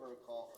protocol.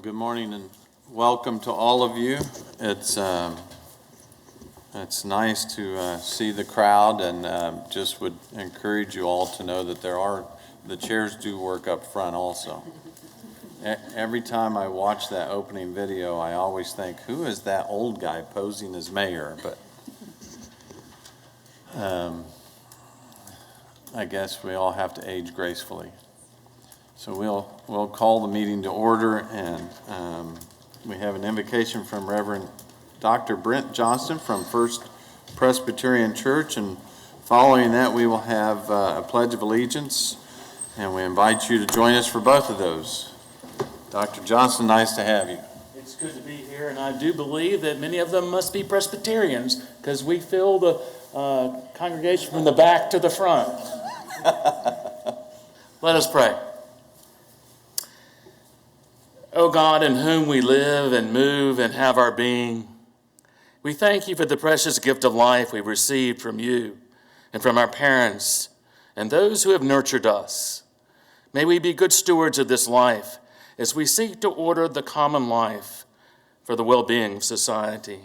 Good morning and welcome to all of you. It's nice to see the crowd, and just would encourage you all to know that the chairs do work up front also. Every time I watch that opening video, I always think, who is that old guy posing as mayor? But I guess we all have to age gracefully. So we'll call the meeting to order, and we have an invocation from Reverend Dr. Brent Johnston from First Presbyterian Church, and following that we will have a Pledge of Allegiance, and we invite you to join us for both of those. Dr. Johnston, nice to have you. It's good to be here, and I do believe that many of them must be Presbyterians because we fill the congregation from the back to the front. Let us pray. O God, in whom we live and move and have our being, we thank you for the precious gift of life we've received from you and from our parents and those who have nurtured us. May we be good stewards of this life as we seek to order the common life for the well-being of society.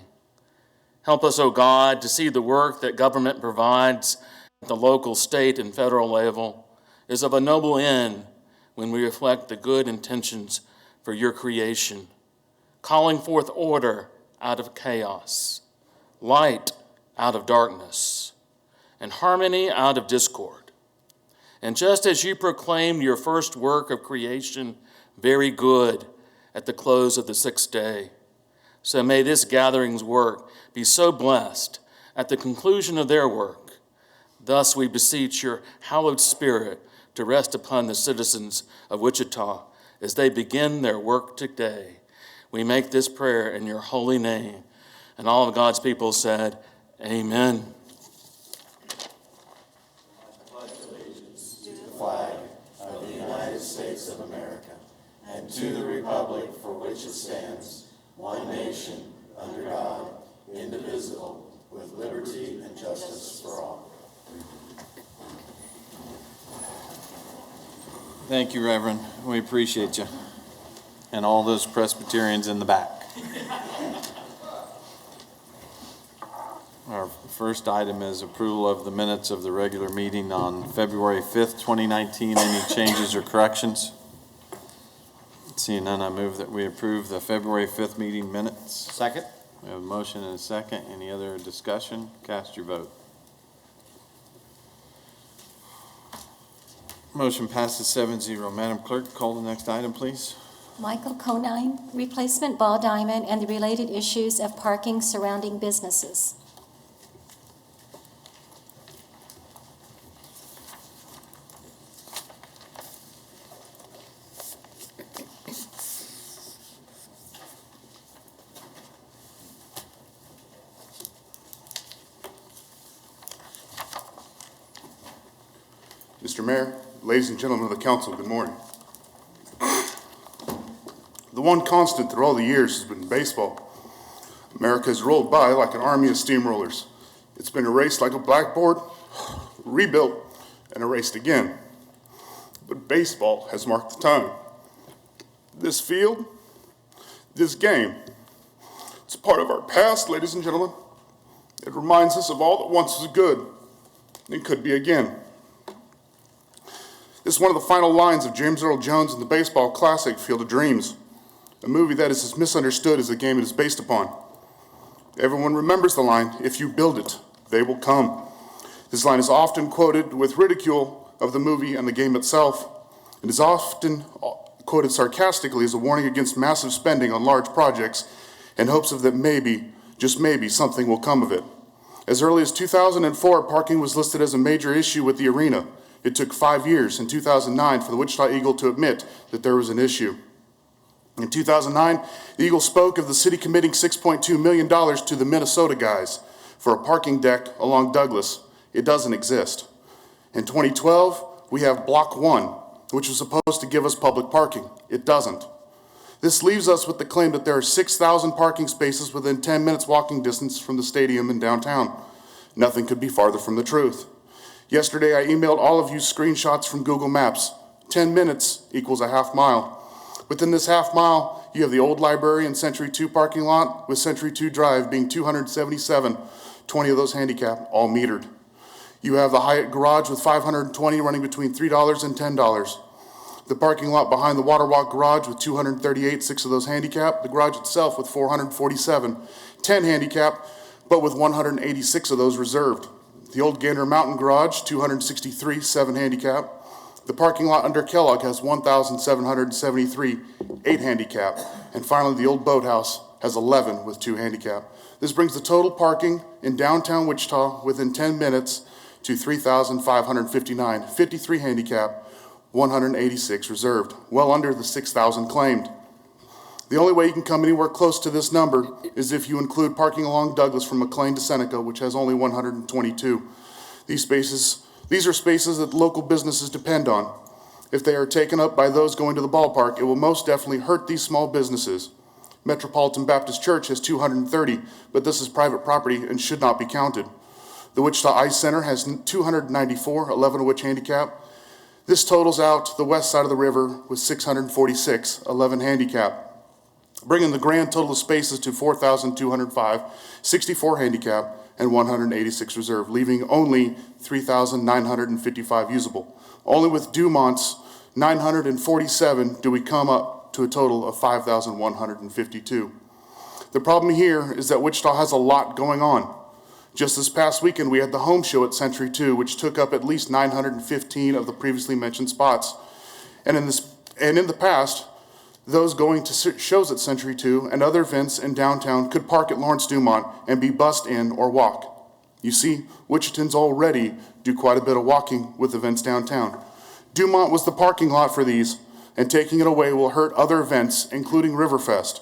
Help us, O God, to see the work that government provides at the local, state, and federal level is of a noble end when we reflect the good intentions for your creation, calling forth order out of chaos, light out of darkness, and harmony out of discord. And just as you proclaimed your first work of creation very good at the close of the sixth day, so may this gathering's work be so blessed at the conclusion of their work. Thus we beseech your hallowed spirit to rest upon the citizens of Wichita as they begin their work today. We make this prayer in your holy name. And all of God's people said, amen. I pledge allegiance to the flag of the United States of America and to the republic for which it stands, one nation, under God, indivisible, with liberty and justice for all. Thank you, Reverend. We appreciate you. And all those Presbyterians in the back. Our first item is approval of the minutes of the regular meeting on February 5th, 2019. Any changes or corrections? Seeing none, I move that we approve the February 5th meeting minutes. Second. We have a motion and a second. Any other discussion? Cast your vote. Motion passes 7-0. Madam Clerk, call the next item, please. Michael Conine, replacement ball diamond and the related issues of parking surrounding businesses. Mr. Mayor, ladies and gentlemen of the council, good morning. The one constant through all the years has been baseball. America has rolled by like an army of steamrollers. It's been erased like a blackboard, rebuilt, and erased again. But baseball has marked the time. This field, this game, it's a part of our past, ladies and gentlemen. It reminds us of all that once was good and could be again. This is one of the final lines of James Earl Jones in the baseball classic Field of Dreams, a movie that is as misunderstood as the game it is based upon. Everyone remembers the line, "If you build it, they will come." This line is often quoted with ridicule of the movie and the game itself. It is often quoted sarcastically as a warning against massive spending on large projects in hopes of that maybe, just maybe, something will come of it. As early as 2004, parking was listed as a major issue with the arena. It took 5 years, in 2009, for the Wichita Eagle to admit that there was an issue. In 2009, the Eagle spoke of the city committing $6.2 million to the Minnesota guys for a parking deck along Douglas. It doesn't exist. In 2012, we have Block 1, which was supposed to give us public parking. It doesn't. This leaves us with the claim that there are 6,000 parking spaces within 10 minutes walking distance from the stadium in downtown. Nothing could be farther from the truth. Yesterday, I emailed all of you screenshots from Google Maps. 10 minutes equals a half mile. Within this half mile you have the old library and Century 2 parking lot, with Century 2 Drive being 277, 20 of those handicap, all metered. You have the Hyatt garage with 520 running between $3 and $10. The parking lot behind the Waterwalk garage with 238, 6 of those handicap. The garage itself with 447, 10 handicap, but with 186 of those reserved. The old Gander Mountain garage, 263, 7 handicap. The parking lot under Kellogg has 1,773, 8 handicap. And finally, the old boathouse has 11 with 2 handicap. This brings the total parking in downtown Wichita within 10 minutes to 3,559, 53 handicap, 186 reserved, well under the 6,000 claimed. The only way you can come anywhere close to this number is if you include parking along Douglas from McLean to Seneca, which has only 122. These are spaces that local businesses depend on. If they are taken up by those going to the ballpark, it will most definitely hurt these small businesses. Metropolitan Baptist Church has 230, but this is private property and should not be counted. The Wichita Ice Center has 294, 11 of which handicap. This totals out the west side of the river with 646, 11 handicap, bringing the grand total of spaces to 4,205, 64 handicap, and 186 reserved, leaving only 3,955 usable. Only with Dumont's 947 do we come up to a total of 5,152. The problem here is that Wichita has a lot going on. Just this past weekend, we had the home show at Century 2, which took up at least 915 of the previously mentioned spots. And in the past, those going to shows at Century 2 and other events in downtown could park at Lawrence Dumont and be bussed in or walk. You see, Wichitans already do quite a bit of walking with events downtown. Dumont was the parking lot for these, and taking it away will hurt other events, including Riverfest.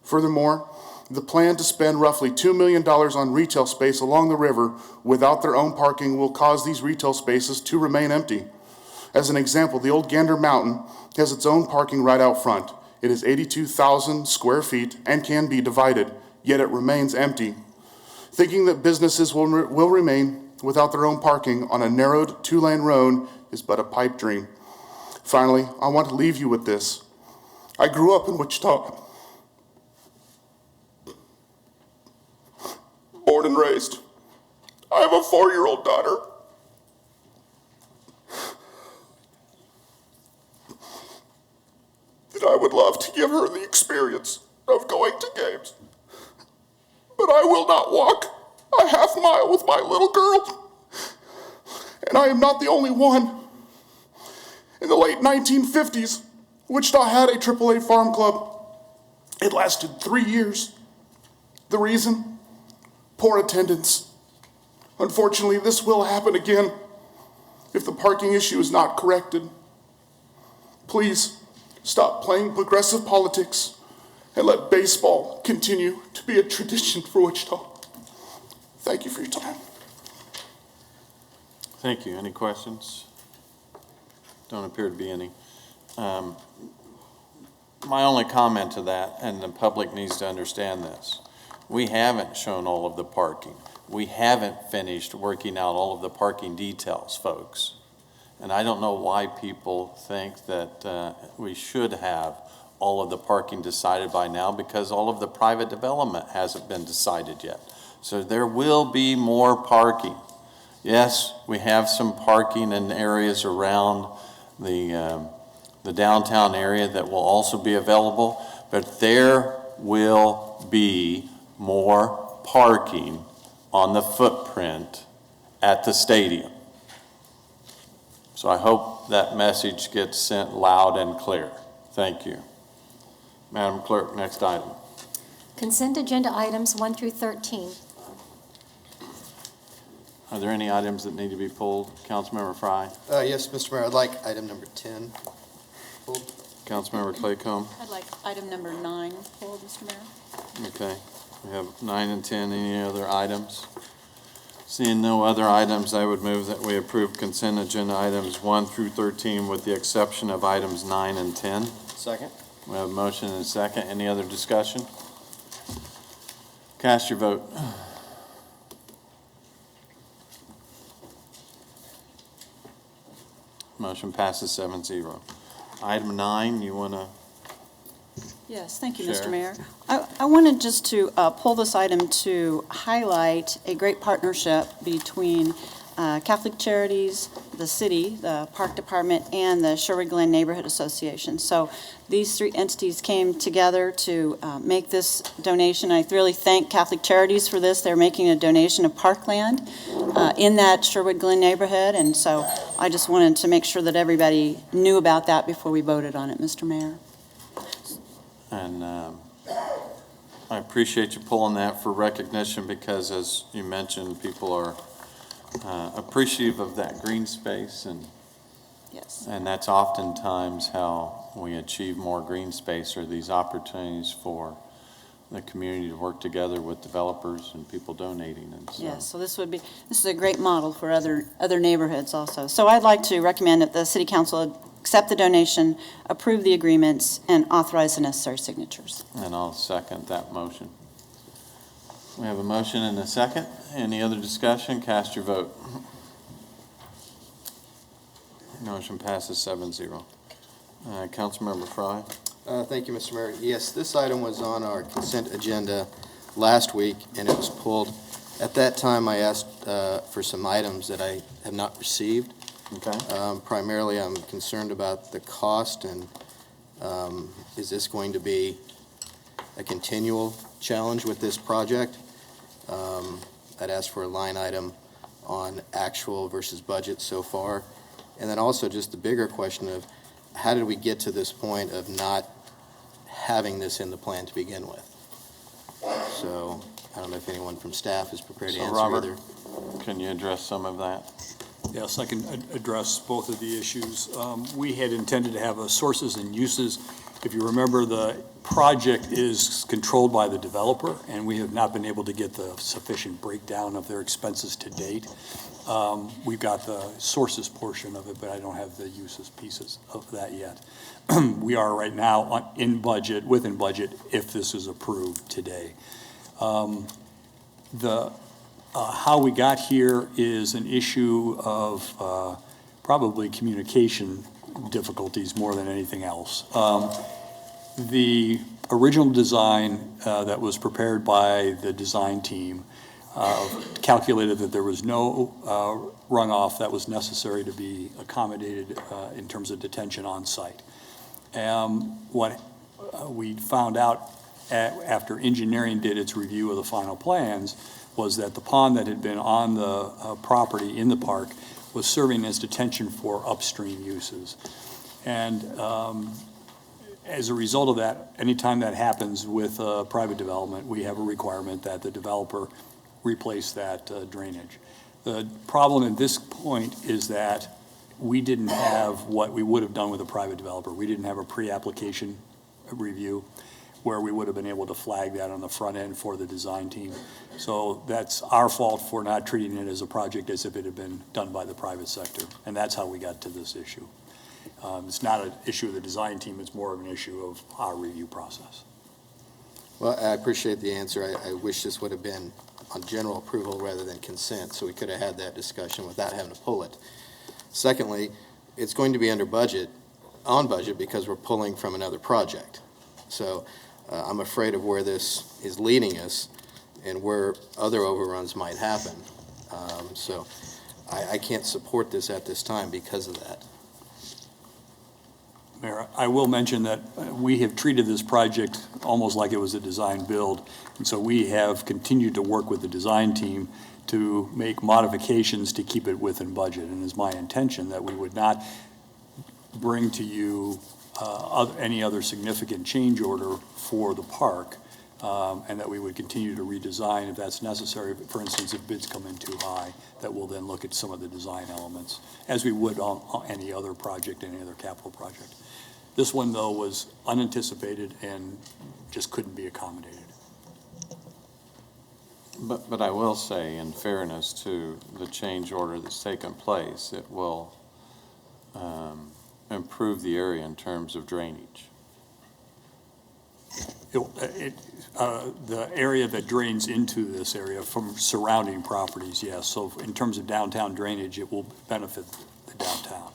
Furthermore, the plan to spend roughly $2 million on retail space along the river without their own parking will cause these retail spaces to remain empty. As an example, the old Gander Mountain has its own parking right out front. It is 82,000 square feet and can be divided, yet it remains empty. Thinking that businesses will remain without their own parking on a narrowed 2-lane road is but a pipe dream. Finally, I want to leave you with this. I grew up in Wichita, born and raised. I have a 4-year-old daughter. That I would love to give her the experience of going to games. But I will not walk a half mile with my little girl. And I am not the only one. In the late 1950s, Wichita had a AAA farm club. It lasted 3 years. The reason? Poor attendance. Unfortunately, this will happen again if the parking issue is not corrected. Please stop playing progressive politics and let baseball continue to be a tradition for Wichita. Thank you for your time. Thank you. Any questions? Don't appear to be any. My only comment to that, and the public needs to understand this, we haven't shown all of the parking. We haven't finished working out all of the parking details, folks. And I don't know why people think that we should have all of the parking decided by now, because all of the private development hasn't been decided yet. So there will be more parking. Yes, we have some parking in areas around the downtown area that will also be available, but there will be more parking on the footprint at the stadium. So I hope that message gets sent loud and clear. Thank you. Madam Clerk, next item. Consent agenda items 1 through 13. Are there any items that need to be pulled? Councilmember Fry? Yes, Mr. Mayor, I'd like item number 10 pulled. Councilmember Claycomb? I'd like item number 9 pulled, Mr. Mayor. Okay. We have 9 and 10. Any other items? Seeing no other items, I would move that we approve consent agenda items 1 through 13 with the exception of items 9 and 10. Second. We have a motion and a second. Any other discussion? Cast your vote. Motion passes 7-0. Item 9, you want to? Yes, thank you, Mr. Share. Mayor. I wanted just to pull this item to highlight a great partnership between Catholic Charities, the city, the park department, and the Sherwood Glen Neighborhood Association. So these three entities came together to make this donation. I really thank Catholic Charities for this. They're making a donation of parkland in that Sherwood Glen neighborhood, and so I just wanted to make sure that everybody knew about that before we voted on it, Mr. Mayor. And I appreciate you pulling that for recognition because, as you mentioned, people are appreciative of that green space, Yes. and that's oftentimes how we achieve more green space, or these opportunities for the community to work together with developers and people donating. And so, Yes, so this is a great model for other neighborhoods also. So I'd like to recommend that the city council accept the donation, approve the agreements, and authorize the necessary signatures. And I'll second that motion. We have a motion and a second. Any other discussion? Cast your vote. Motion passes 7-0. Councilmember Fry. Thank you, Mr. Mayor. Yes, this item was on our consent agenda last week, and it was pulled. At that time, I asked for some items that I have not received. Okay. Primarily, I'm concerned about the cost, and is this going to be a continual challenge with this project? I'd asked for a line item on actual versus budget so far. And then also just the bigger question of how did we get to this point of not having this in the plan to begin with? So I don't know if anyone from staff is prepared to So answer Robert, either. can you address some of that? Yes, I can address both of the issues. We had intended to have a sources and uses. If you remember, the project is controlled by the developer, and we have not been able to get the sufficient breakdown of their expenses to date. We've got the sources portion of it, but I don't have the uses pieces of that yet. We are right now within budget, if this is approved today. How we got here is an issue of probably communication difficulties more than anything else. The original design that was prepared by the design team calculated that there was no runoff that was necessary to be accommodated in terms of detention on site. What we found out after engineering did its review of the final plans was that the pond that had been on the property in the park was serving as detention for upstream uses. And as a result of that, anytime that happens with private development, we have a requirement that the developer replace that drainage. The problem at this point is that we didn't have what we would have done with a private developer. We didn't have a pre-application review where we would have been able to flag that on the front end for the design team. So that's our fault for not treating it as a project as if it had been done by the private sector. And that's how we got to this issue. It's not an issue of the design team, it's more of an issue of our review process. Well, I appreciate the answer. I wish this would have been on general approval rather than consent, so we could have had that discussion without having to pull it. Secondly, it's going to be on budget because we're pulling from another project. So I'm afraid of where this is leading us and where other overruns might happen. So I can't support this at this time because of that. Mayor, I will mention that we have treated this project almost like it was a design build. And so we have continued to work with the design team to make modifications to keep it within budget. And it's my intention that we would not bring to you any other significant change order for the park, and that we would continue to redesign if that's necessary. For instance, if bids come in too high, that we'll then look at some of the design elements, as we would on any other project, any other capital project. This one, though, was unanticipated and just couldn't be accommodated. But I will say, in fairness to the change order that's taken place, it will improve the area in terms of drainage. The area that drains into this area from surrounding properties, yes. So in terms of downtown drainage, it will benefit the downtown.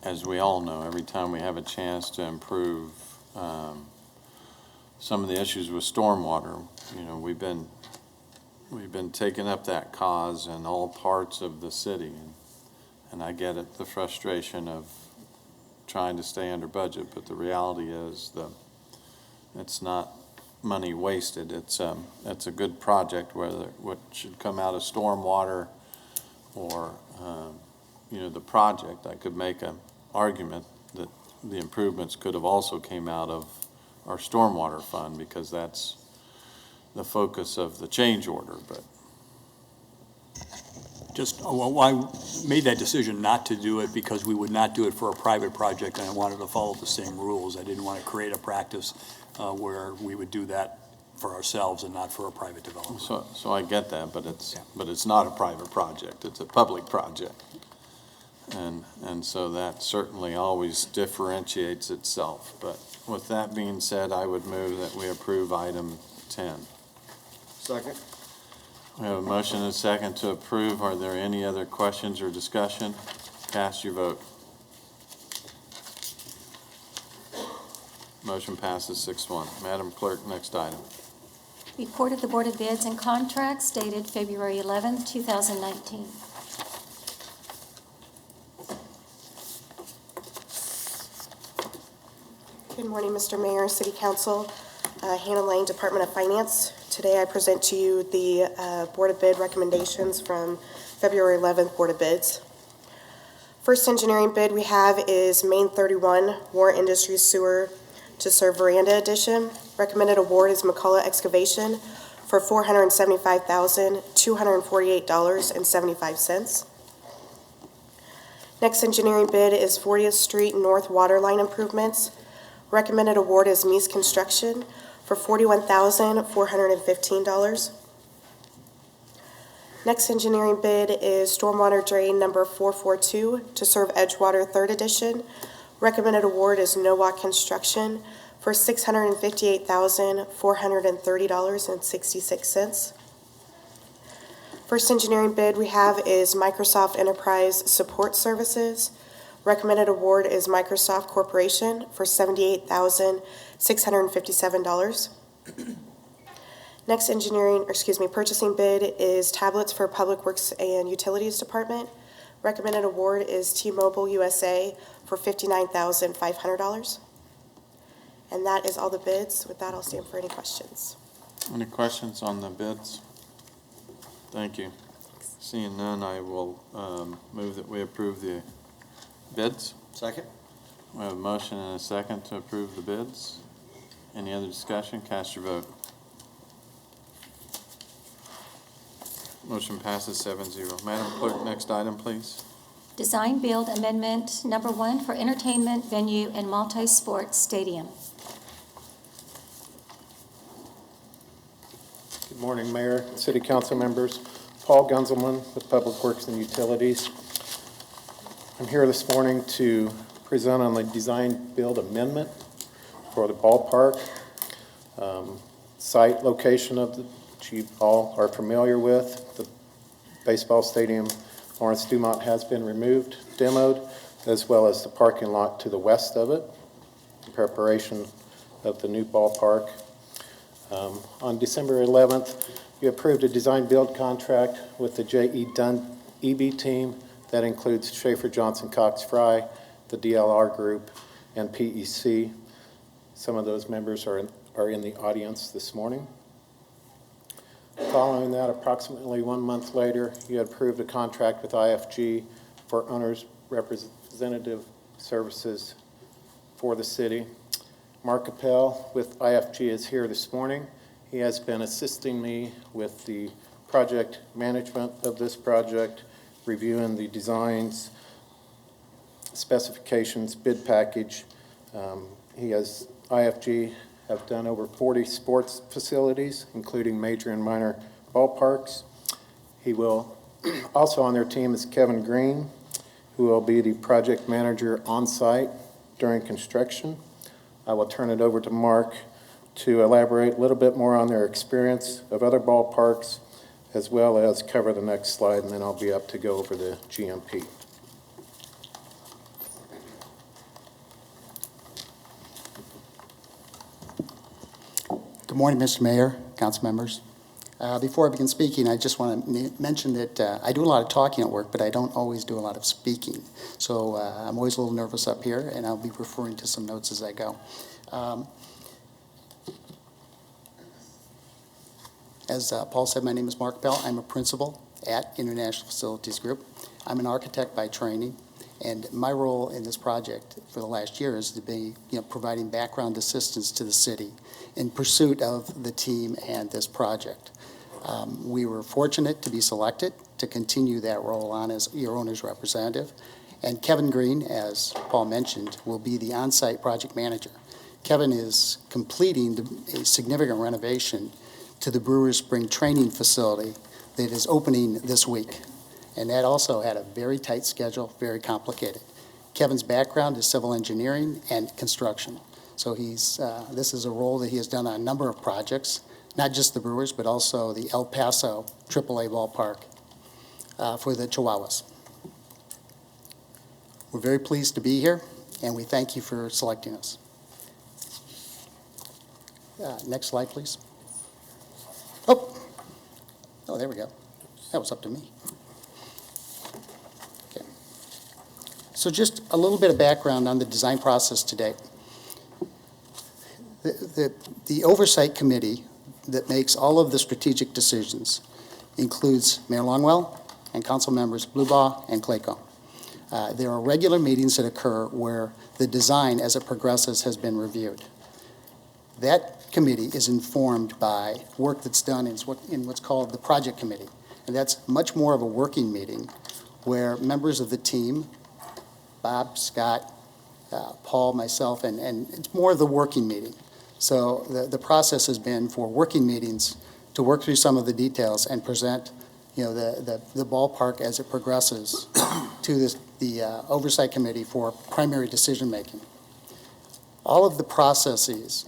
as we all know, every time we have a chance to improve some of the issues with stormwater, we've been taking up that cause in all parts of the city. And I get it, the frustration of trying to stay under budget, but the reality is it's not money wasted. It's a good project, whether what should come out of stormwater or the project. I could make an argument that the improvements could have also came out of our stormwater fund, because that's the focus of the change order. But I made that decision not to do it because we would not do it for a private project, and I wanted to follow the same rules. I didn't want to create a practice where we would do that for ourselves and not for a private developer. so I get that, but it's not a private project. It's a public project. And so that certainly always differentiates itself. But with that being said, I would move that we approve item 10. Second. We have a motion and a second to approve. Are there any other questions or discussion? Cast your vote. Motion passes 6-1. Madam Clerk, next item. Report of the Board of Bids and Contracts dated February 11, 2019. Good morning, Mr. Mayor, City Council, Hannah Lane, Department of Finance. Today I present to you the Board of Bid recommendations from February 11th Board of Bids. First engineering bid we have is Main 31 War Industries Sewer to serve Veranda Addition. Recommended award is McCullough Excavation for $475,248.75. Next engineering bid is 40th Street North Water Line Improvements. Recommended award is Mies Construction for $41,415. Next engineering bid is Stormwater Drain number 442 to serve Edgewater 3rd Edition. Recommended award is Nowak Construction for $658,430.66. First engineering bid we have is Microsoft Enterprise Support Services. Recommended award is Microsoft Corporation for $78,657. Next purchasing bid is tablets for Public Works and Utilities Department. Recommended award is T-Mobile USA for $59,500. And that is all the bids. With that, I'll stand for any questions. Any questions on the bids? Thank you. Seeing none, I will move that we approve the bids. Second. We have a motion and a second to approve the bids. Any other discussion? Cast your vote. Motion passes 7-0. Madam Clerk, next item, please. Design Build Amendment Number 1 for Entertainment Venue and Multi-Sport Stadium. Good morning, Mayor, City Council members. Paul Gunzelman with Public Works and Utilities. I'm here this morning to present on the design build amendment for the ballpark. Site location of which you all are familiar with. The baseball stadium, Lawrence Dumont, has been removed, demoed, as well as the parking lot to the west of it in preparation of the new ballpark. On December 11th, you approved a design build contract with the J.E. Dunn EB team that includes Schaefer Johnson Cox Fry, the DLR Group, and PEC. Some of those members are in the audience this morning. Following that, approximately 1 month later, you had approved a contract with IFG for owner's representative services for the city. Mark Appel with IFG is here this morning. He has been assisting me with the project management of this project, reviewing the designs, specifications, bid package. IFG have done over 40 sports facilities, including major and minor ballparks. He will, also on their team is Kevin Green, who will be the project manager on site during construction. I will turn it over to Mark to elaborate a little bit more on their experience of other ballparks, as well as cover the next slide, and then I'll be up to go over the GMP. Good morning, Mr. Mayor, council members. Before I begin speaking, I just want to mention that I do a lot of talking at work, but I don't always do a lot of speaking. So I'm always a little nervous up here, and I'll be referring to some notes as I go. As Paul said, my name is Mark Bell. I'm a principal at International Facilities Group. I'm an architect by training, and my role in this project for the last year is to be, providing background assistance to the city in pursuit of the team and this project. We were fortunate to be selected to continue that role on as your owner's representative, and Kevin Green, as Paul mentioned, will be the on-site project manager. Kevin is completing a significant renovation to the Brewers Spring training facility that is opening this week. And that also had a very tight schedule, very complicated. Kevin's background is civil engineering and construction. So this is a role that he has done on a number of projects, not just the Brewers, but also the El Paso AAA ballpark for the Chihuahuas. We're very pleased to be here, and we thank you for selecting us. Next slide, please. Oh, there we go. That was up to me. Okay. So just a little bit of background on the design process today. The oversight committee that makes all of the strategic decisions includes Mayor Longwell and council members Blubaugh and Clayco. There are regular meetings that occur where the design as it progresses has been reviewed. That committee is informed by work that's done in what's called the project committee. And that's much more of a working meeting where members of the team, Bob, Scott, Paul, myself, and it's more of the working meeting. So the process has been for working meetings to work through some of the details and present the ballpark as it progresses to the oversight committee for primary decision making. All of the processes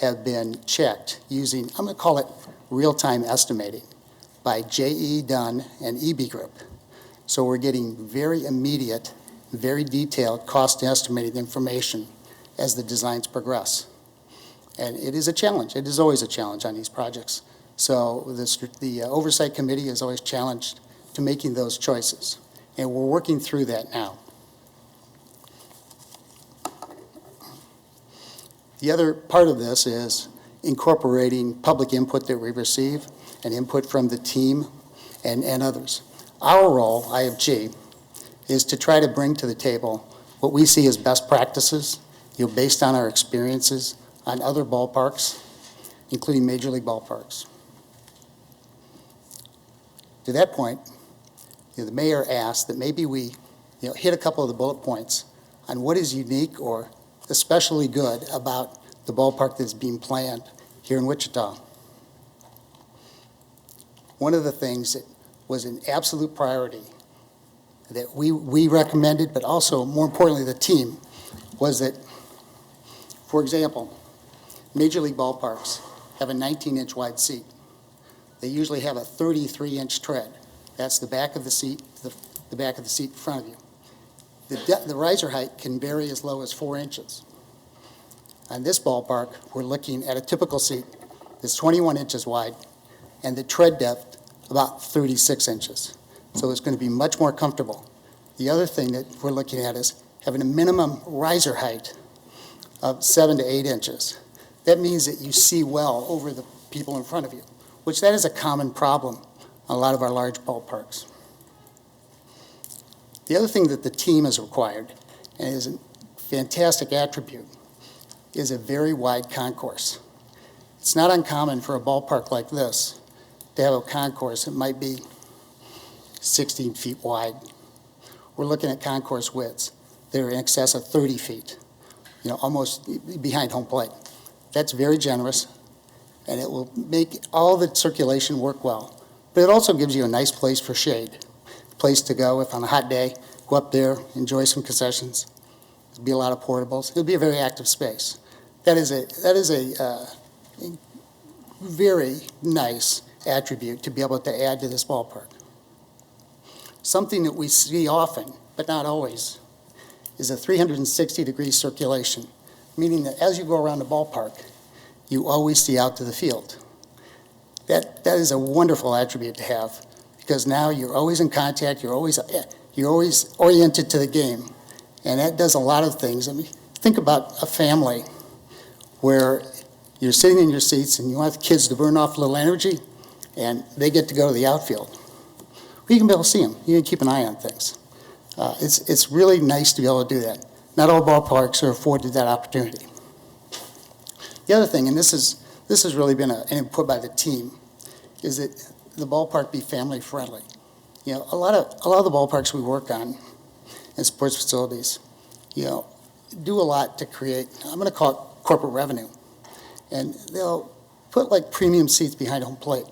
have been checked using, I'm going to call it real-time estimating by J.E. Dunn and EB Group. So we're getting very immediate, very detailed cost estimating information as the designs progress. And it is a challenge. It is always a challenge on these projects. So the oversight committee is always challenged to making those choices. And we're working through that now. The other part of this is incorporating public input that we receive and input from the team and others. Our role, IFG, is to try to bring to the table what we see as best practices, based on our experiences on other ballparks, including Major League ballparks. To that point, the mayor asked that maybe we hit a couple of the bullet points on what is unique or especially good about the ballpark that's being planned here in Wichita. One of the things that was an absolute priority that we recommended, but also more importantly the team, was that, for example, Major League ballparks have a 19-inch wide seat. They usually have a 33-inch tread. That's the back of the seat, the back of the seat in front of you. The riser height can vary as low as 4 inches. On this ballpark, we're looking at a typical seat that's 21 inches wide and the tread depth about 36 inches. So it's going to be much more comfortable. The other thing that we're looking at is having a minimum riser height of 7 to 8 inches. That means that you see well over the people in front of you, which that is a common problem on a lot of our large ballparks. The other thing that the team has required, and is a fantastic attribute, is a very wide concourse. It's not uncommon for a ballpark like this to have a concourse that might be 16 feet wide. We're looking at concourse widths that are in excess of 30 feet, almost behind home plate. That's very generous, and it will make all the circulation work well. But it also gives you a nice place for shade, a place to go if on a hot day, go up there, enjoy some concessions. There'll be a lot of portables. It'll be a very active space. That is a very nice attribute to be able to add to this ballpark. Something that we see often, but not always, is a 360-degree circulation, meaning that as you go around the ballpark, you always see out to the field. That is a wonderful attribute to have, because now you're always in contact, you're always oriented to the game, and that does a lot of things. I mean, think about a family where you're sitting in your seats and you want the kids to burn off a little energy, and they get to go to the outfield. Well, you can be able to see them. You can keep an eye on things. It's really nice to be able to do that. Not all ballparks are afforded that opportunity. The other thing, and this has really been an input by the team, is that the ballpark be family friendly. You know, a lot of the ballparks we work on and sports facilities, you know, do a lot to create, I'm going to call it corporate revenue. And they'll put like premium seats behind home plate,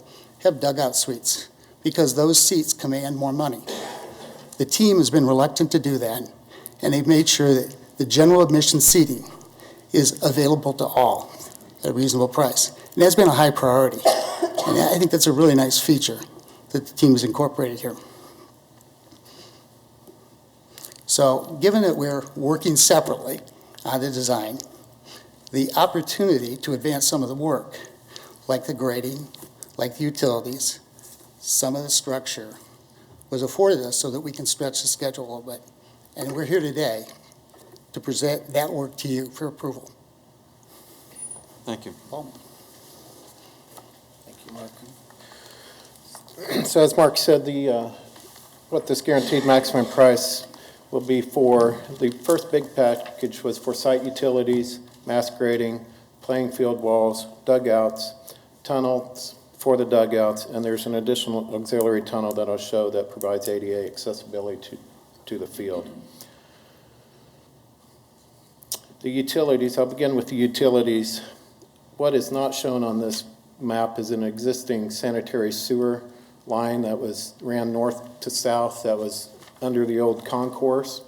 have dugout suites, because those seats command more money. The team has been reluctant to do that, and they've made sure that the general admission seating is available to all at a reasonable price. And that's been a high priority. And I think that's a really nice feature that the team has incorporated here. So given that we're working separately on the design, the opportunity to advance some of the work, like the grading, like the utilities, some of the structure, was afforded us so that we can stretch the schedule a little bit. And we're here today to present that work to you for approval. Thank you. Paul? Thank you, Mark. So as Mark said, what this guaranteed maximum price will be for, the first big package was for site utilities, mass grading, playing field walls, dugouts, tunnels for the dugouts, and there's an additional auxiliary tunnel that I'll show that provides ADA accessibility to the field. The utilities, I'll begin with the utilities. What is not shown on this map is an existing sanitary sewer line that ran north to south that was under the old concourse.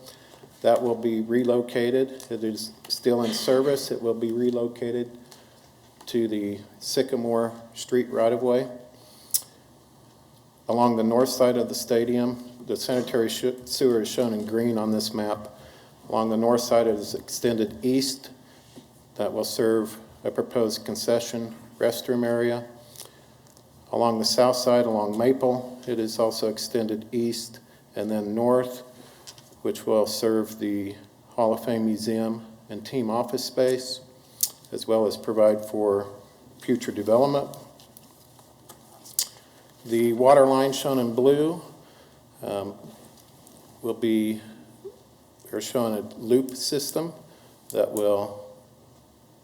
That will be relocated. It is still in service. It will be relocated to the Sycamore Street right-of-way. Along the north side of the stadium, the sanitary sewer is shown in green on this map. Along the north side, it is extended east. That will serve a proposed concession restroom area. Along the south side, along Maple, it is also extended east and then north, which will serve the Hall of Fame Museum and team office space, as well as provide for future development. The water line shown in blue we're showing a loop system that will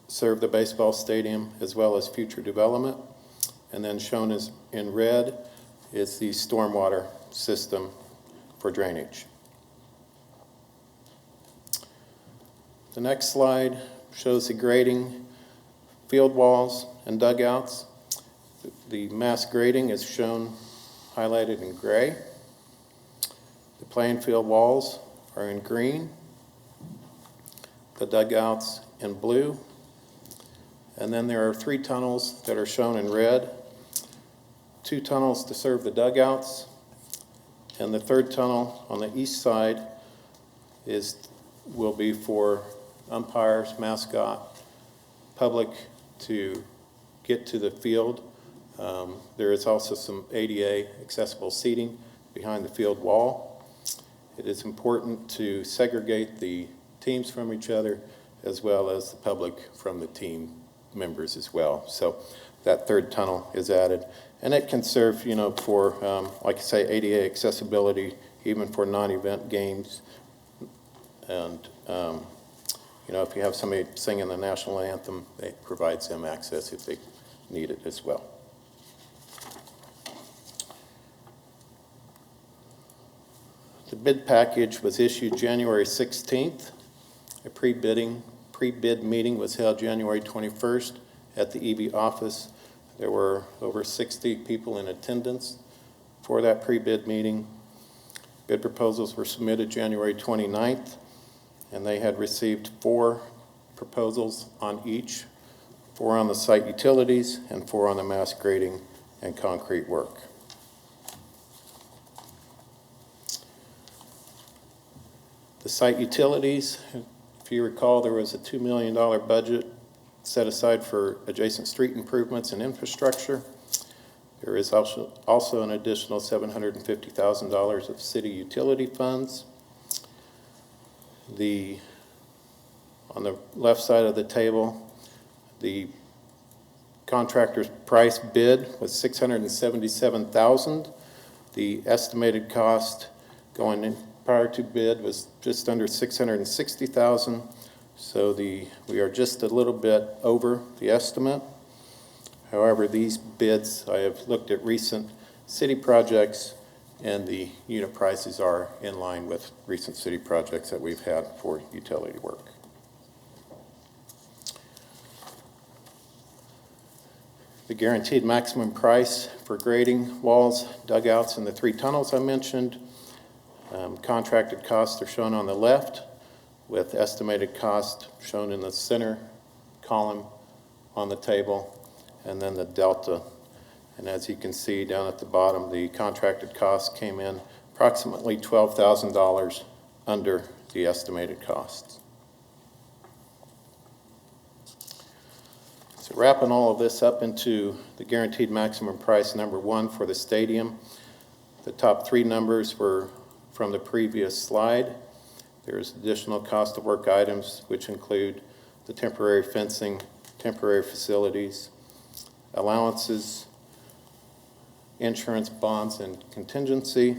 serve the baseball stadium as well as future development. And then shown as in red is the stormwater system for drainage. The next slide shows the grading, field walls, and dugouts. The mass grading is shown highlighted in gray. The playing field walls are in green. The dugouts in blue. And then there are 3 tunnels that are shown in red. 2 tunnels to serve the dugouts. And the 3rd tunnel on the east side will be for umpires, mascot, public to get to the field. There is also some ADA accessible seating behind the field wall. It is important to segregate the teams from each other as well as the public from the team members as well. So that 3rd tunnel is added. And it can serve, for, like I say, ADA accessibility, even for non-event games. And, if you have somebody singing the national anthem, it provides them access if they need it as well. The bid package was issued January 16th. A pre-bid meeting was held January 21st at the EB office. There were over 60 people in attendance for that pre-bid meeting. Bid proposals were submitted January 29th, and they had received 4 proposals on each, 4 on the site utilities and 4 on the mass grading and concrete work. The site utilities, if you recall, there was a $2 million budget set aside for adjacent street improvements and infrastructure. There is also an additional $750,000 of city utility funds. On the left side of the table, the contractor's price bid was $677,000. The estimated cost going in prior to bid was just under $660,000. So we are just a little bit over the estimate. However, these bids, I have looked at recent city projects, and the unit prices are in line with recent city projects that we've had for utility work. The guaranteed maximum price for grading walls, dugouts, and the 3 tunnels I mentioned. Contracted costs are shown on the left, with estimated cost shown in the center column on the table, and then the delta. And as you can see down at the bottom, the contracted cost came in approximately $12,000 under the estimated costs. So wrapping all of this up into the guaranteed maximum price number 1 for the stadium, the top 3 numbers were from the previous slide. There's additional cost of work items, which include the temporary fencing, temporary facilities, allowances, insurance, bonds, and contingency.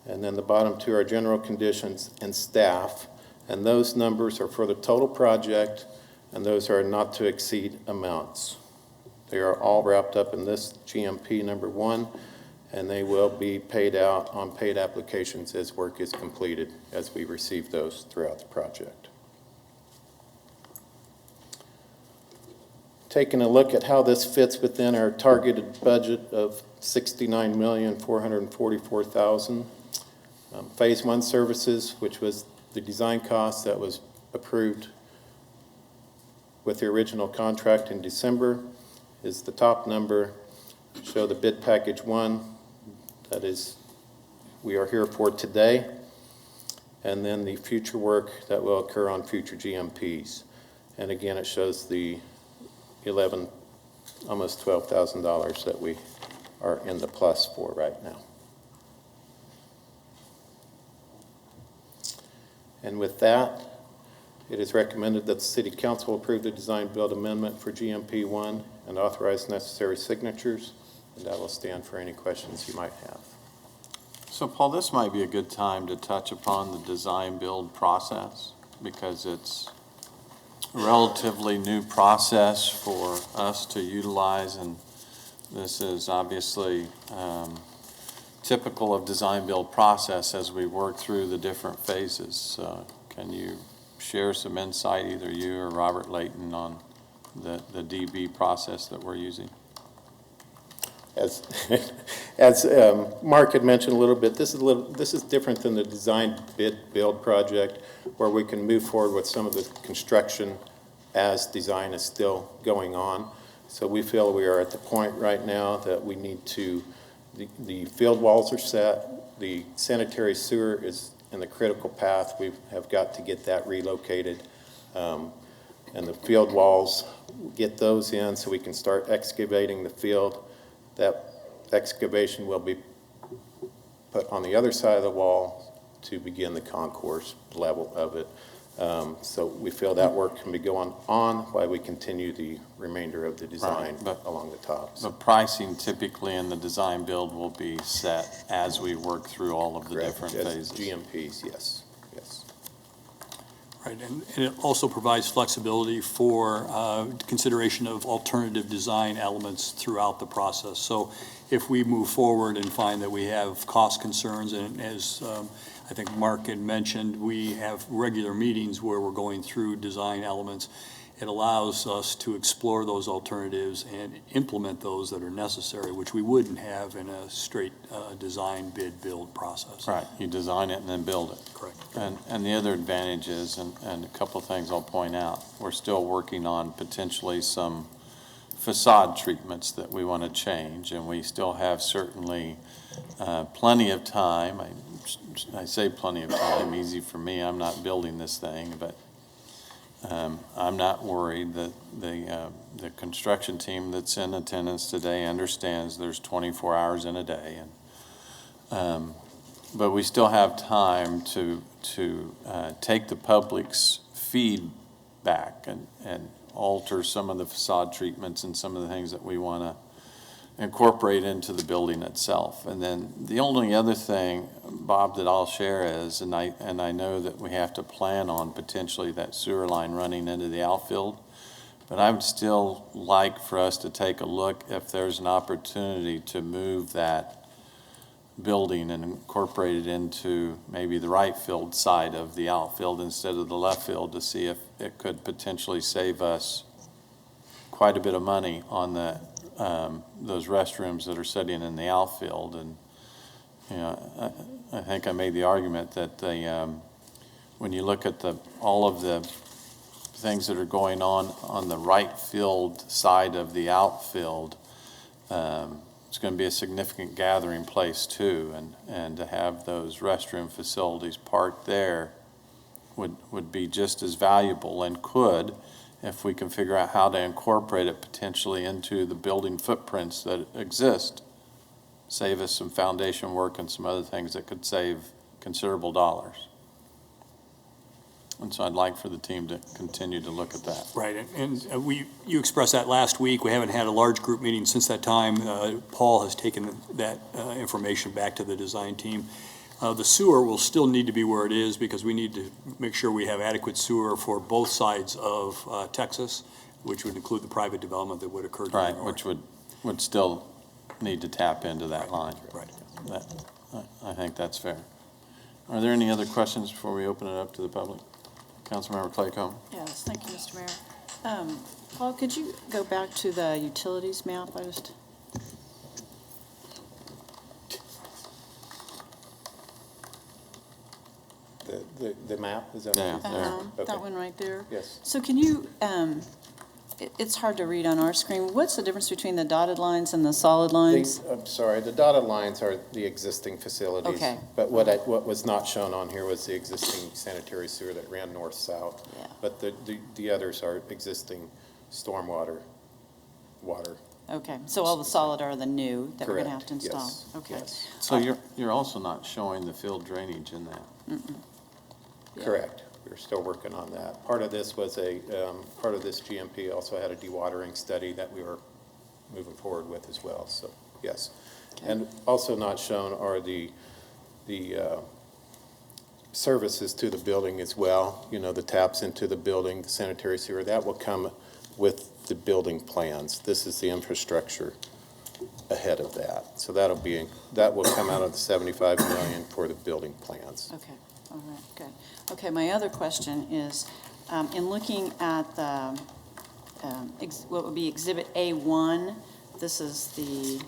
And then the bottom 2 are general conditions and staff. And those numbers are for the total project, and those are not to exceed amounts. They are all wrapped up in this GMP number 1, and they will be paid out on paid applications as work is completed, as we receive those throughout the project. Taking a look at how this fits within our targeted budget of $69,444,000. Phase 1 services, which was the design cost that was approved with the original contract in December, is the top number. Show the bid package 1, that is, we are here for today, and then the future work that will occur on future GMPs. And again, it shows the almost $12,000 that we are in the plus for right now. And with that, it is recommended that the City Council approve the design build amendment for GMP 1 and authorize necessary signatures, and I will stand for any questions you might have. So Paul, this might be a good time to touch upon the design build process, because it's a relatively new process for us to utilize, and this is obviously typical of design build process as we work through the different phases. So can you share some insight, either you or Robert Layton, on the DB process that we're using? As Mark had mentioned a little bit, this is different than the design build project, where we can move forward with some of the construction as design is still going on. So we feel we are at the point right now that we need to, the field walls are set, the sanitary sewer is in the critical path. We have got to get that relocated, and the field walls, get those in so we can start excavating the field. That excavation will be put on the other side of the wall to begin the concourse level of it. So we feel that work can be going on while we continue the remainder of the design along the top. The pricing typically in the design build will be set as we work through all of the different phases. GMPs, yes, yes. Right, and it also provides flexibility for consideration of alternative design elements throughout the process. So if we move forward and find that we have cost concerns, and as I think Mark had mentioned, we have regular meetings where we're going through design elements. It allows us to explore those alternatives and implement those that are necessary, which we wouldn't have in a straight design bid build process. Right, you design it and then build it. Correct. And the other advantage is, and a couple of things I'll point out, we're still working on potentially some facade treatments that we want to change, and we still have certainly plenty of time. I say plenty of time, easy for me, I'm not building this thing, but I'm not worried that the construction team that's in attendance today understands there's 24 hours in a day, and but we still have time to take the public's feedback and alter some of the facade treatments and some of the things that we want to incorporate into the building itself. And then the only other thing, Bob, that I'll share is, and I know that we have to plan on potentially that sewer line running into the outfield, but I would still like for us to take a look if there's an opportunity to move that building and incorporate it into maybe the right field side of the outfield instead of the left field, to see if it could potentially save us quite a bit of money on the those restrooms that are sitting in the outfield. And I think I made the argument that when you look at all of the things that are going on the right field side of the outfield, it's going to be a significant gathering place too, and to have those restroom facilities parked there would be just as valuable, and could, if we can figure out how to incorporate it potentially into the building footprints that exist, save us some foundation work and some other things that could save considerable dollars. And so I'd like for the team to continue to look at that. Right, and you expressed that last week. We haven't had a large group meeting since that time. Paul has taken that information back to the design team. The sewer will still need to be where it is, because we need to make sure we have adequate sewer for both sides of Texas, which would include the private development that would occur. Right, which would still need to tap into that line. Right. I think that's fair. Are there any other questions before we open it up to the public? Councilmember Claycomb. Yes, thank you, Mr. Mayor. Paul, could you go back to the utilities map? The map, is that what Yeah. you're saying? There. That one right there? Yes. So can you, it's hard to read on our screen. What's the difference between the dotted lines and the solid lines? I'm sorry, the dotted lines are the existing facilities. Okay. But what was not shown on here was the existing sanitary sewer that ran north-south. Yeah. But the others are existing stormwater, water. Okay, so all the solid are the new that we're going to have to Correct. install? Yes. Okay. Yes. So you're also not showing the field drainage in that? Yeah. Correct. We're still working on that. Part of this was part of this GMP also had a dewatering study that we were moving forward with as well, so, yes. Okay. And also not shown are the services to the building as well, the taps into the building, the sanitary sewer, that will come with the building plans. This is the infrastructure ahead of that. So that will come out of the 75 million for the building plans. Okay, all right, good. Okay, my other question is, in looking at the, what would be Exhibit A1, this is the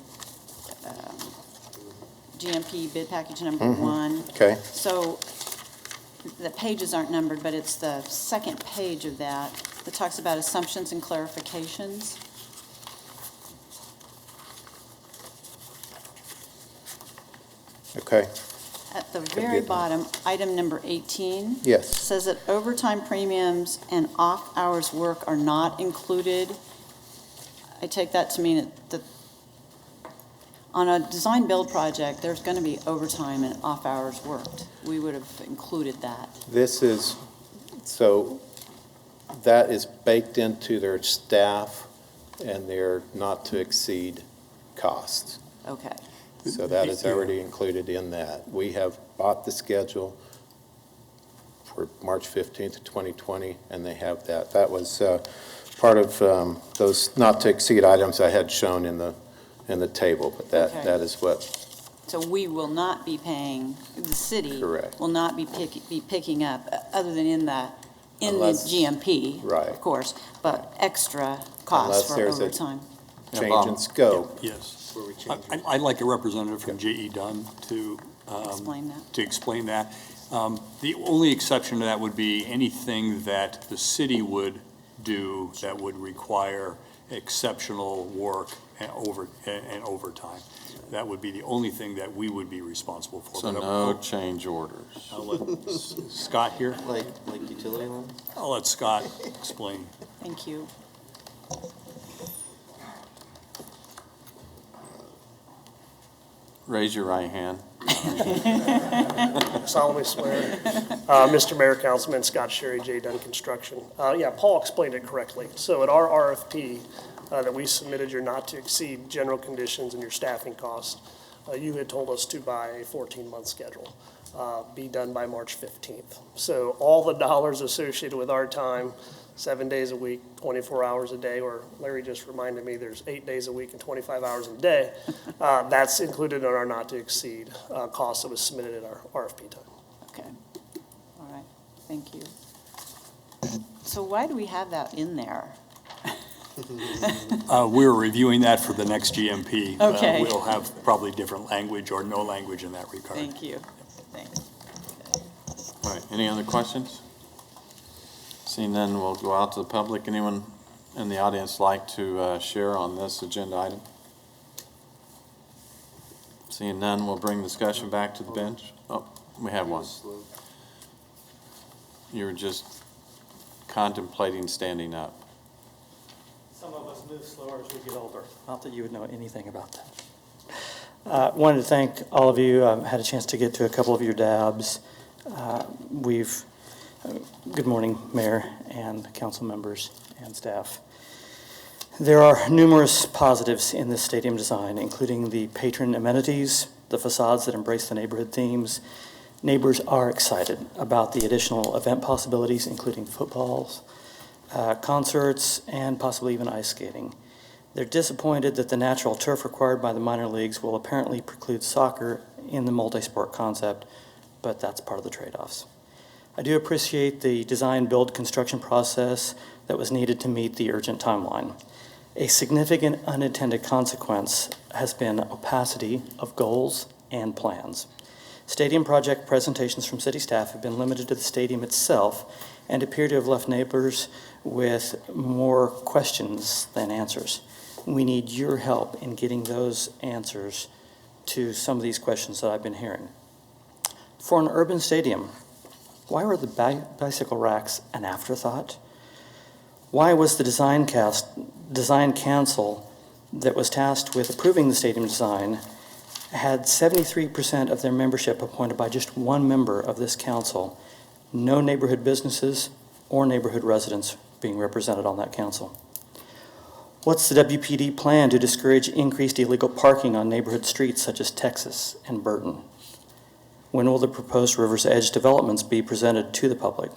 GMP bid package number 1. Okay. So the pages aren't numbered, but it's the second page of that talks about assumptions and clarifications. Okay. At the very bottom, item number 18. Yes. Says that overtime premiums and off-hours work are not included. I take that to mean that on a design-build project, there's going to be overtime and off-hours worked. We would have included that. So that is baked into their staff and their not-to-exceed costs. Okay. So that is already included in that. We have bought the schedule for March 15th, 2020, and they have that. That was part of those not-to-exceed items I had shown in the table, but Okay. that is what, So we will not be paying, the city Correct. will not be picking up, other than in the Unless- GMP, Right. of course, but extra costs Unless for there's a- overtime. Yeah, change Bob. in scope. Yes. Where we change it. I'd like a representative from J.E. Dunn to Explain that. to explain that. The only exception to that would be anything that the city would do that would require exceptional work and overtime. That would be the only thing that we would be responsible for. So But no change orders. I'll let Scott here. Like utility line? I'll let Scott explain. Thank you. Raise your right hand. Solemnly swear. Mr. Mayor, Councilman Scott Sherry, J. Dunn Construction. Yeah, Paul explained it correctly. So at our RFP that we submitted, your not to exceed general conditions and your staffing costs, you had told us to buy a 14-month schedule, be done by March 15th. So all the dollars associated with our time, 7 days a week, 24 hours a day, or Larry just reminded me there's 8 days a week and 25 hours a day. That's included in our not to exceed cost that was submitted at our RFP time. Okay. All right. Thank you. So why do we have that in there? We're reviewing that for the next GMP. Okay. We'll have probably different language or no language in that regard. Thank you. Thanks. All right, any other questions? Seeing none, we'll go out to the public. Anyone in the audience like to share on this agenda item? Seeing none, we'll bring discussion back to the bench. Oh, we have one. You were just contemplating standing up. Some of us move slower as we get older. Not that you would know anything about that. Wanted to thank all of you. Had a chance to get to a couple of your dabs. Good morning, Mayor and council members and staff. There are numerous positives in this stadium design, including the patron amenities, the facades that embrace the neighborhood themes. Neighbors are excited about the additional event possibilities, including footballs, concerts, and possibly even ice skating. They're disappointed that the natural turf required by the minor leagues will apparently preclude soccer in the multi-sport concept, but that's part of the trade-offs. I do appreciate the design, build, construction process that was needed to meet the urgent timeline. A significant unintended consequence has been opacity of goals and plans. Stadium project presentations from city staff have been limited to the stadium itself and appear to have left neighbors with more questions than answers. We need your help in getting those answers to some of these questions that I've been hearing. For an urban stadium, why were the bicycle racks an afterthought? Why was the design council that was tasked with approving the stadium design had 73% of their membership appointed by just one member of this council, no neighborhood businesses or neighborhood residents being represented on that council? What's the WPD plan to discourage increased illegal parking on neighborhood streets such as Texas and Burton? When will the proposed River's Edge developments be presented to the public?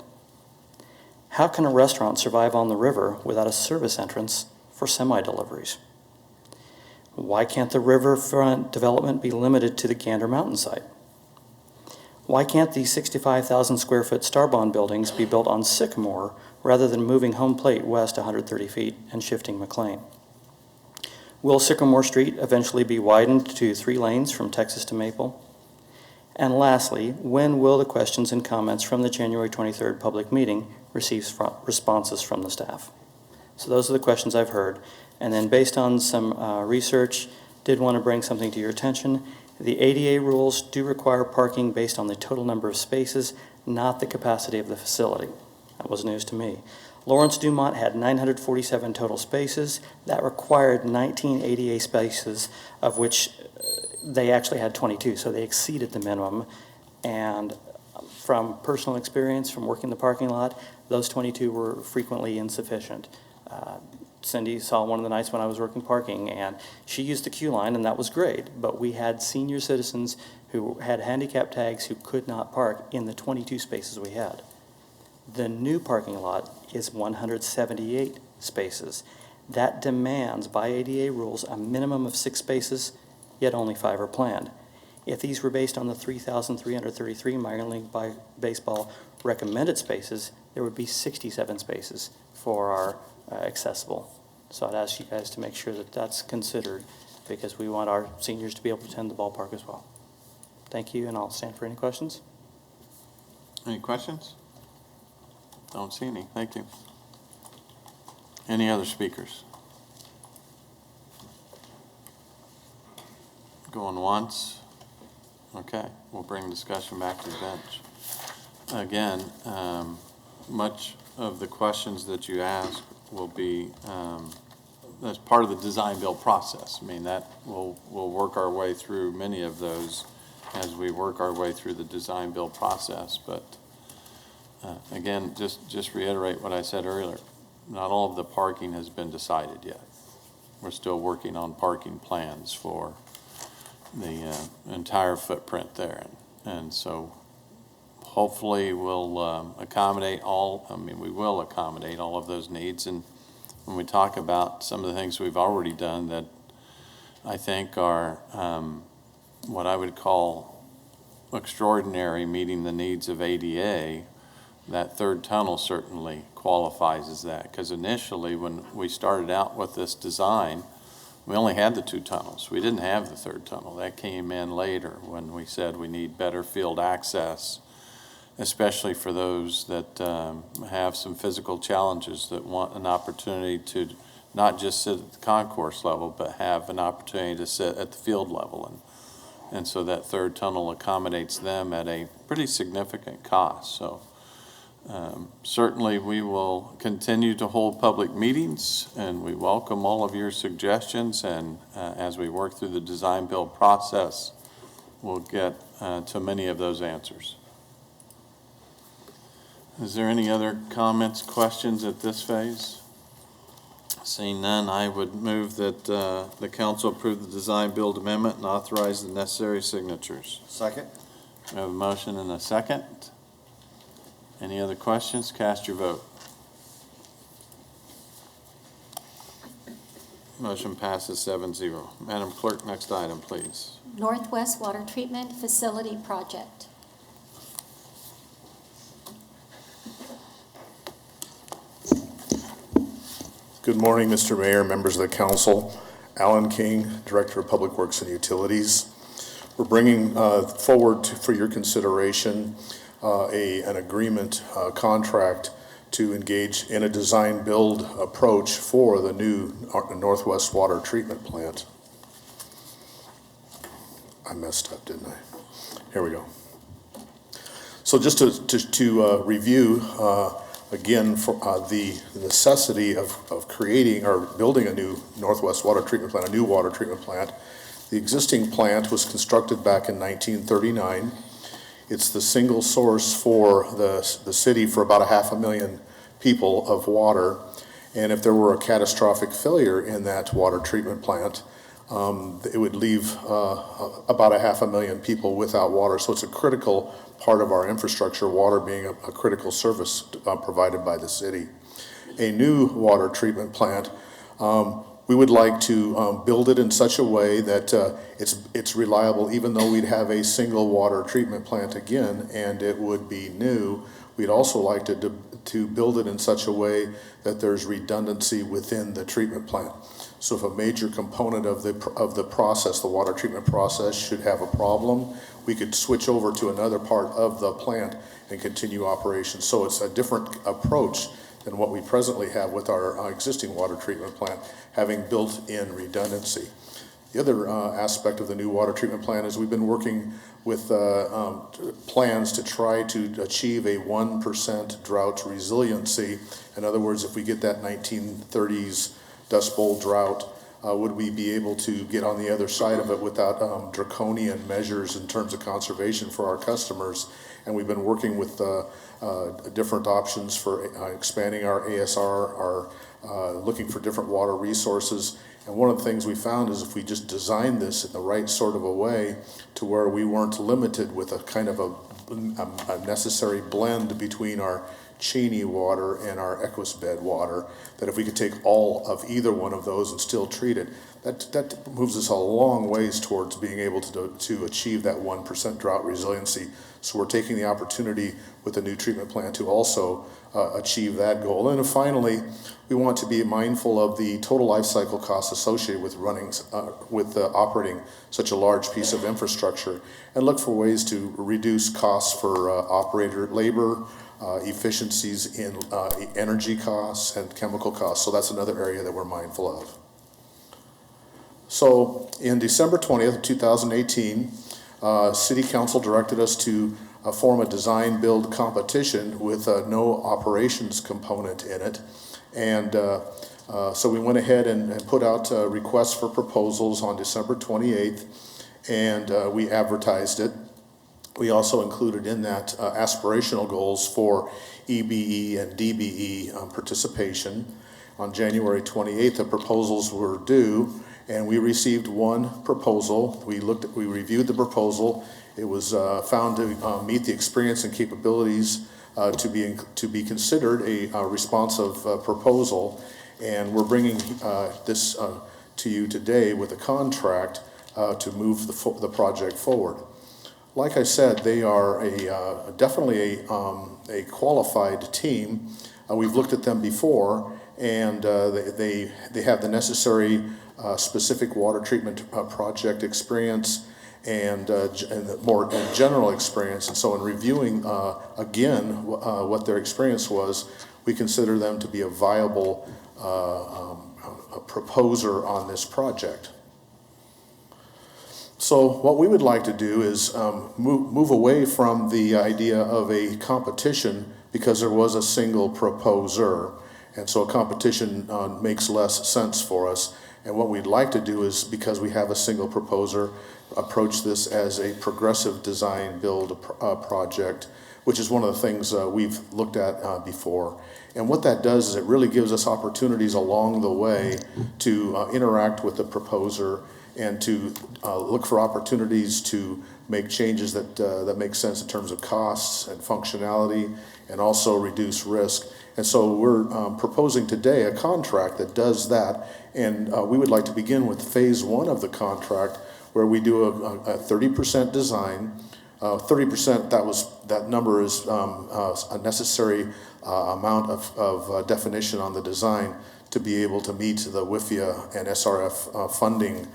How can a restaurant survive on the river without a service entrance for semi-deliveries? Why can't the riverfront development be limited to the Gander Mountain site? Why can't the 65,000 square foot Starbond buildings be built on Sycamore rather than moving home plate west 130 feet and shifting McLean? Will Sycamore Street eventually be widened to 3 lanes from Texas to Maple? And lastly, when will the questions and comments from the January 23rd public meeting receive responses from the staff? So those are the questions I've heard. And then based on some research, did want to bring something to your attention. The ADA rules do require parking based on the total number of spaces, not the capacity of the facility. That was news to me. Lawrence Dumont had 947 total spaces. That required 19 ADA spaces, of which they actually had 22, so they exceeded the minimum. And from personal experience, from working the parking lot, those 22 were frequently insufficient. Cindy saw one of the nights when I was working parking, and she used the queue line, and that was great. But we had senior citizens who had handicap tags who could not park in the 22 spaces we had. The new parking lot is 178 spaces. That demands, by ADA rules, a minimum of 6 spaces, yet only 5 are planned. If these were based on the 3,333 minor league baseball recommended spaces, there would be 67 spaces for our accessible. So I'd ask you guys to make sure that that's considered, because we want our seniors to be able to attend the ballpark as well. Thank you, and I'll stand for any questions. Any questions? Don't see any. Thank you. Any other speakers? Going once? Okay, we'll bring discussion back to the bench. Again, much of the questions that you ask will be as part of the design-build process. I mean, that we'll work our way through many of those as we work our way through the design-build process. But again, just reiterate what I said earlier. Not all of the parking has been decided yet. We're still working on parking plans for the entire footprint there. And so hopefully we'll accommodate we will accommodate all of those needs. And when we talk about some of the things we've already done that I think are what I would call extraordinary, meeting the needs of ADA, that third tunnel certainly qualifies as that. Because initially, when we started out with this design, we only had the 2 tunnels. We didn't have the third tunnel. That came in later when we said we need better field access, especially for those that have some physical challenges that want an opportunity to not just sit at the concourse level, but have an opportunity to sit at the field level. And so that third tunnel accommodates them at a pretty significant cost. So certainly we will continue to hold public meetings, and we welcome all of your suggestions. And as we work through the design-build process, we'll get to many of those answers. Is there any other comments, questions at this phase? Seeing none, I would move that the council approve the design-build amendment and authorize the necessary signatures. Second? We have a motion and a second. Any other questions? Cast your vote. Motion passes 7-0. Madam Clerk, next item, please. Northwest Water Treatment Facility Project. Good morning, Mr. Mayor, members of the council. Alan King, Director of Public Works and Utilities. We're bringing forward for your consideration an agreement contract to engage in a design-build approach for the new Northwest Water Treatment Plant. I messed up, didn't I? Here we go. So just to review, again, for the necessity of creating or building a new Northwest Water Treatment Plant, a new water treatment plant. The existing plant was constructed back in 1939. It's the single source for the city for about 500,000 people of water. And if there were a catastrophic failure in that water treatment plant, it would leave about 500,000 people without water. So it's a critical part of our infrastructure, water being a critical service provided by the city. A new water treatment plant, we would like to build it in such a way that it's reliable, even though we'd have a single water treatment plant again, and it would be new. We'd also like to build it in such a way that there's redundancy within the treatment plant. So if a major component of the process, the water treatment process, should have a problem, we could switch over to another part of the plant and continue operations. So it's a different approach than what we presently have with our existing water treatment plant, having built-in redundancy. The other aspect of the new water treatment plant is we've been working with plans to try to achieve a 1% drought resiliency. In other words, if we get that 1930s Dust Bowl drought, would we be able to get on the other side of it without draconian measures in terms of conservation for our customers? And we've been working with different options for expanding our ASR, looking for different water resources. And one of the things we found is if we just designed this in the right sort of a way to where we weren't limited with a kind of a necessary blend between our Cheney water and our Equus-bed water, that if we could take all of either one of those and still treat it, that moves us a long ways towards being able to achieve that 1% drought resiliency. So we're taking the opportunity with the new treatment plant to also achieve that goal. And finally, we want to be mindful of the total life cycle costs associated with operating such a large piece of infrastructure, and look for ways to reduce costs for operator labor, efficiencies in energy costs and chemical costs. So that's another area that we're mindful of. So in December 20th, 2018, City Council directed us to form a design-build competition with no operations component in it. And so we went ahead and put out requests for proposals on December 28th, and we advertised it. We also included in that aspirational goals for EBE and DBE participation. On January 28th, the proposals were due, and we received one proposal. We reviewed the proposal. It was found to meet the experience and capabilities to be considered a responsive proposal. And we're bringing this to you today with a contract to move the project forward. Like I said, they are definitely a qualified team. We've looked at them before, and they have the necessary specific water treatment project experience and more general experience. And so in reviewing again what their experience was, we consider them to be a viable proposer on this project. So what we would like to do is move away from the idea of a competition, because there was a single proposer, and so a competition makes less sense for us. And what we'd like to do is, because we have a single proposer, approach this as a progressive design build project, which is one of the things we've looked at before. And what that does is it really gives us opportunities along the way to interact with the proposer and to look for opportunities to make changes that make sense in terms of costs and functionality, and also reduce risk. And so we're proposing today a contract that does that, and we would like to begin with phase one of the contract, where we do a 30% design. 30%, that number is a necessary amount of definition on the design to be able to meet the WIFIA and SRF funding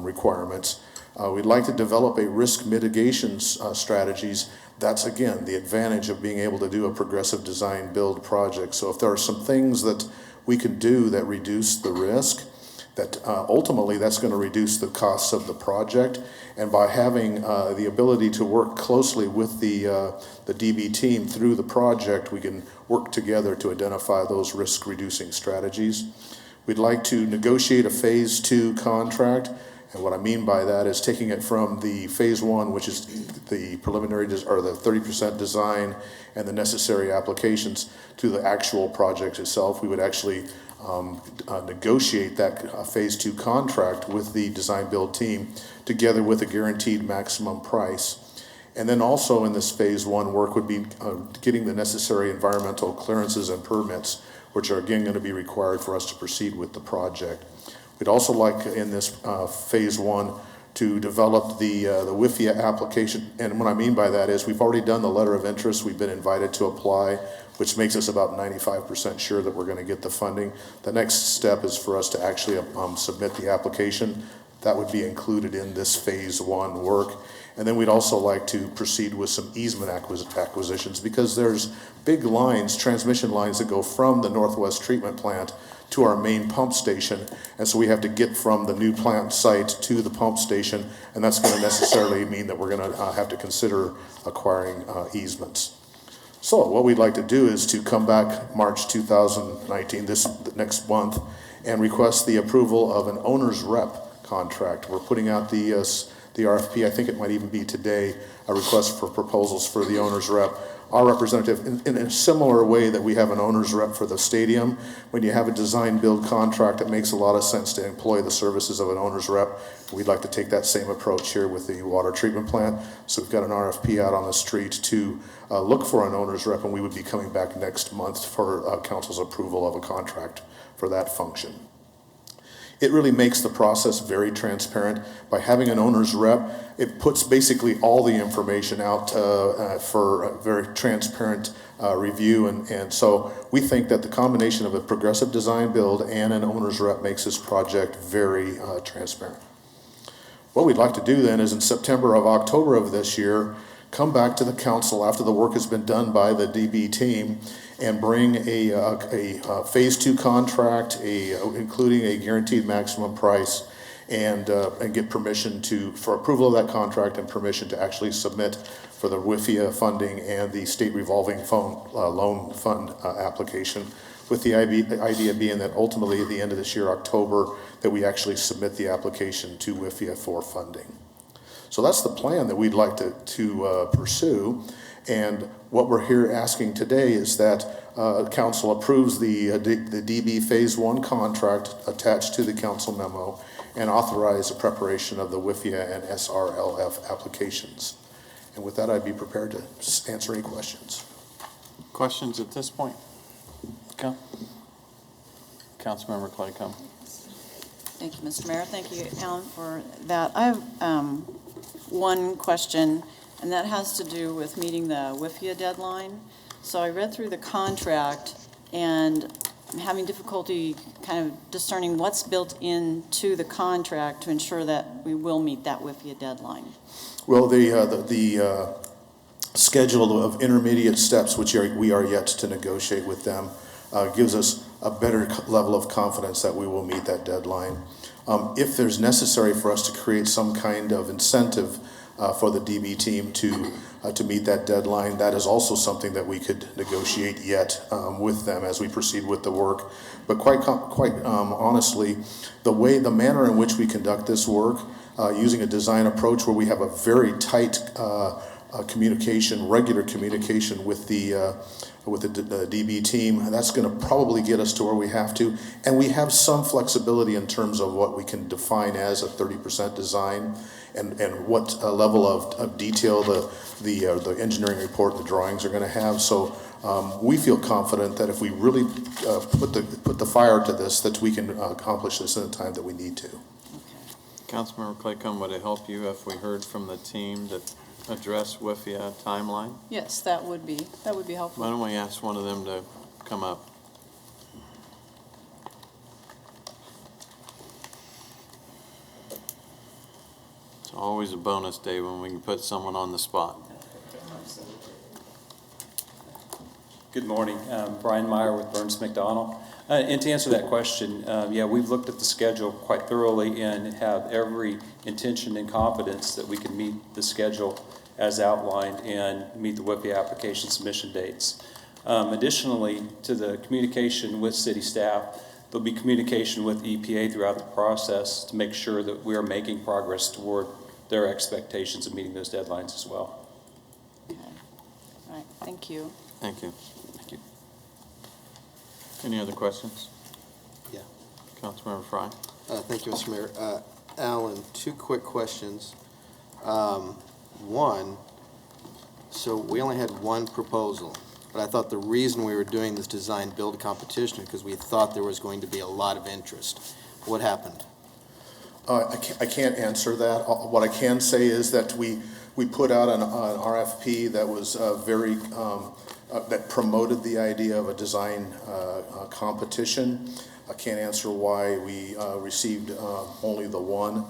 requirements. We'd like to develop a risk mitigation strategies. That's, again, the advantage of being able to do a progressive design build project. So if there are some things that we can do that reduce the risk, that ultimately that's going to reduce the costs of the project. And by having the ability to work closely with the DB team through the project, we can work together to identify those risk reducing strategies. We'd like to negotiate a phase two contract. And what I mean by that is taking it from the phase one, which is the preliminary or the 30% design and the necessary applications, to the actual project itself. We would actually negotiate that phase two contract with the design build team, together with a guaranteed maximum price. And then also in this phase one work would be getting the necessary environmental clearances and permits, which are again going to be required for us to proceed with the project. We'd also like in this phase one to develop the WIFIA application. And what I mean by that is we've already done the letter of interest. We've been invited to apply, which makes us about 95% sure that we're going to get the funding. The next step is for us to actually submit the application. That would be included in this phase one work. And then we'd also like to proceed with some easement acquisitions, because there's big lines, transmission lines, that go from the Northwest Treatment Plant to our main pump station. And so we have to get from the new plant site to the pump station, and that's going to necessarily mean that we're going to have to consider acquiring easements. So what we'd like to do is to come back March 2019, this next month, and request the approval of an owner's rep contract. We're putting out the RFP, I think it might even be today, a request for proposals for the owner's rep. Our representative, in a similar way that we have an owner's rep for the stadium, when you have a design build contract, it makes a lot of sense to employ the services of an owner's rep. We'd like to take that same approach here with the water treatment plant. So we've got an RFP out on the street to look for an owner's rep, and we would be coming back next month for council's approval of a contract for that function. It really makes the process very transparent. By having an owner's rep, it puts basically all the information out for a very transparent review. And so we think that the combination of a progressive design build and an owner's rep makes this project very transparent. What we'd like to do then is in September or October of this year, come back to the council after the work has been done by the DB team and bring a phase two contract, including a guaranteed maximum price, and get permission for approval of that contract and permission to actually submit for the WIFIA funding and the state revolving loan fund application, with the idea being that ultimately at the end of this year, October, that we actually submit the application to WIFIA for funding. So that's the plan that we'd like to pursue. And what we're here asking today is that council approves the DB Phase 1 contract attached to the council memo and authorize the preparation of the WIFIA and SRLF applications. And with that, I'd be prepared to answer any questions. Questions at this point? Okay. Councilmember Claycomb. Thank you, Mr. Mayor. Thank you, Alan, for that. I have one question, and that has to do with meeting the WIFIA deadline. So I read through the contract, and I'm having difficulty kind of discerning what's built into the contract to ensure that we will meet that WIFIA deadline. Well, the schedule of intermediate steps, which we are yet to negotiate with them, gives us a better level of confidence that we will meet that deadline. If there's necessary for us to create some kind of incentive for the DB team to meet that deadline, that is also something that we could negotiate yet with them as we proceed with the work. But quite honestly, the manner in which we conduct this work, using a design approach where we have a very tight regular communication with the DB team, that's going to probably get us to where we have to. And we have some flexibility in terms of what we can define as a 30% design and what level of detail the engineering report, the drawings are going to have. So we feel confident that if we really put the fire to this, that we can accomplish this in the time that we need to. Councilmember Claycomb, would it help you if we heard from the team that address WIFIA timeline? Yes, that would be helpful. Why don't we ask one of them to come up? It's always a bonus day when we can put someone on the spot. Good morning. Brian Meyer with Burns McDonnell. And to answer that question, yeah, we've looked at the schedule quite thoroughly and have every intention and confidence that we can meet the schedule as outlined and meet the WIFIA application submission dates. Additionally, to the communication with city staff, there'll be communication with EPA throughout the process to make sure that we are making progress toward their expectations of meeting those deadlines as well. Okay. All right. Thank you. Thank you. Thank you. Any other questions? Yeah. Councilmember Fry. Thank you, Mr. Mayor. Alan, two quick questions. One, so we only had one proposal, but I thought the reason we were doing this design build competition is because we thought there was going to be a lot of interest. What happened? I can't answer that. What I can say is that we put out an RFP that was that promoted the idea of a design competition. I can't answer why we received only the one,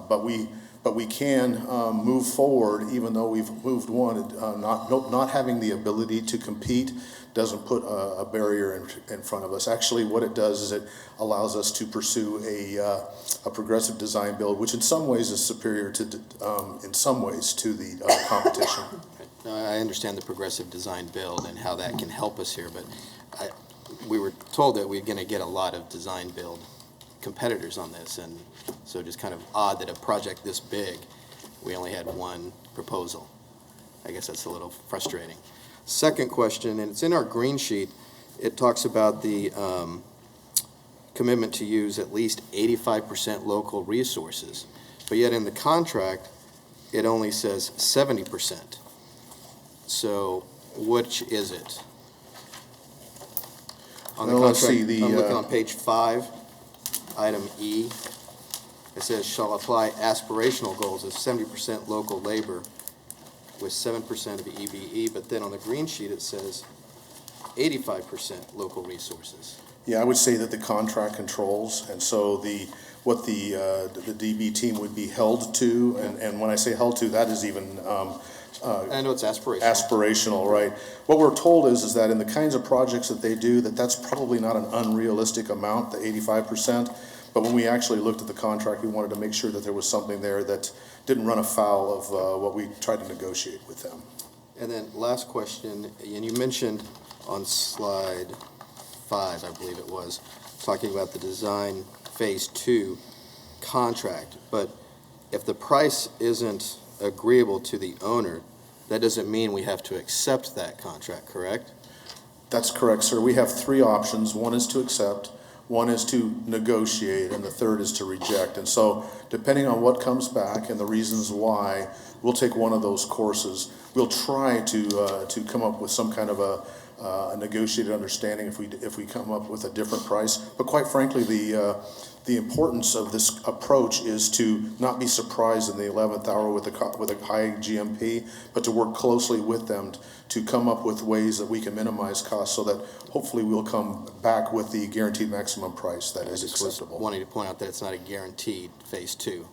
but we can move forward even though we've moved one. Not having the ability to compete doesn't put a barrier in front of us. Actually, what it does is it allows us to pursue a progressive design build, which in some ways is superior to the competition. Now, I understand the progressive design build and how that can help us here, but we were told that we're going to get a lot of design build competitors on this, and so just kind of odd that a project this big, we only had one proposal. I guess that's a little frustrating. Second question, and it's in our green sheet, it talks about the commitment to use at least 85% local resources, but yet in the contract, it only says 70%. So which is it? On the Well, let's contract, see, I'm looking on page 5, item E. It says shall apply aspirational goals of 70% local labor with 7% of EBE, but then on the green sheet it says 85% local resources. Yeah, I would say that the contract controls, and so what the DB team would be held to, and when I say held to, that is even I know it's aspirational. Aspirational, right? What we're told is that in the kinds of projects that they do, that's probably not an unrealistic amount, the 85%. But when we actually looked at the contract, we wanted to make sure that there was something there that didn't run afoul of what we tried to negotiate with them. And then last question, and you mentioned on slide 5, I believe it was, talking about the design phase 2 contract. But if the price isn't agreeable to the owner, that doesn't mean we have to accept that contract, correct? That's correct, sir. We have 3 options. One is to accept, one is to negotiate, and the third is to reject. And so, depending on what comes back and the reasons why, we'll take one of those courses. We'll try to come up with some kind of a negotiated understanding if we come up with a different price. But quite frankly, the importance of this approach is to not be surprised in the 11th hour with a high GMP, but to work closely with them to come up with ways that we can minimize costs so that hopefully we'll come back with the guaranteed maximum price that is acceptable. Wanting to point out that it's not a guaranteed phase 2.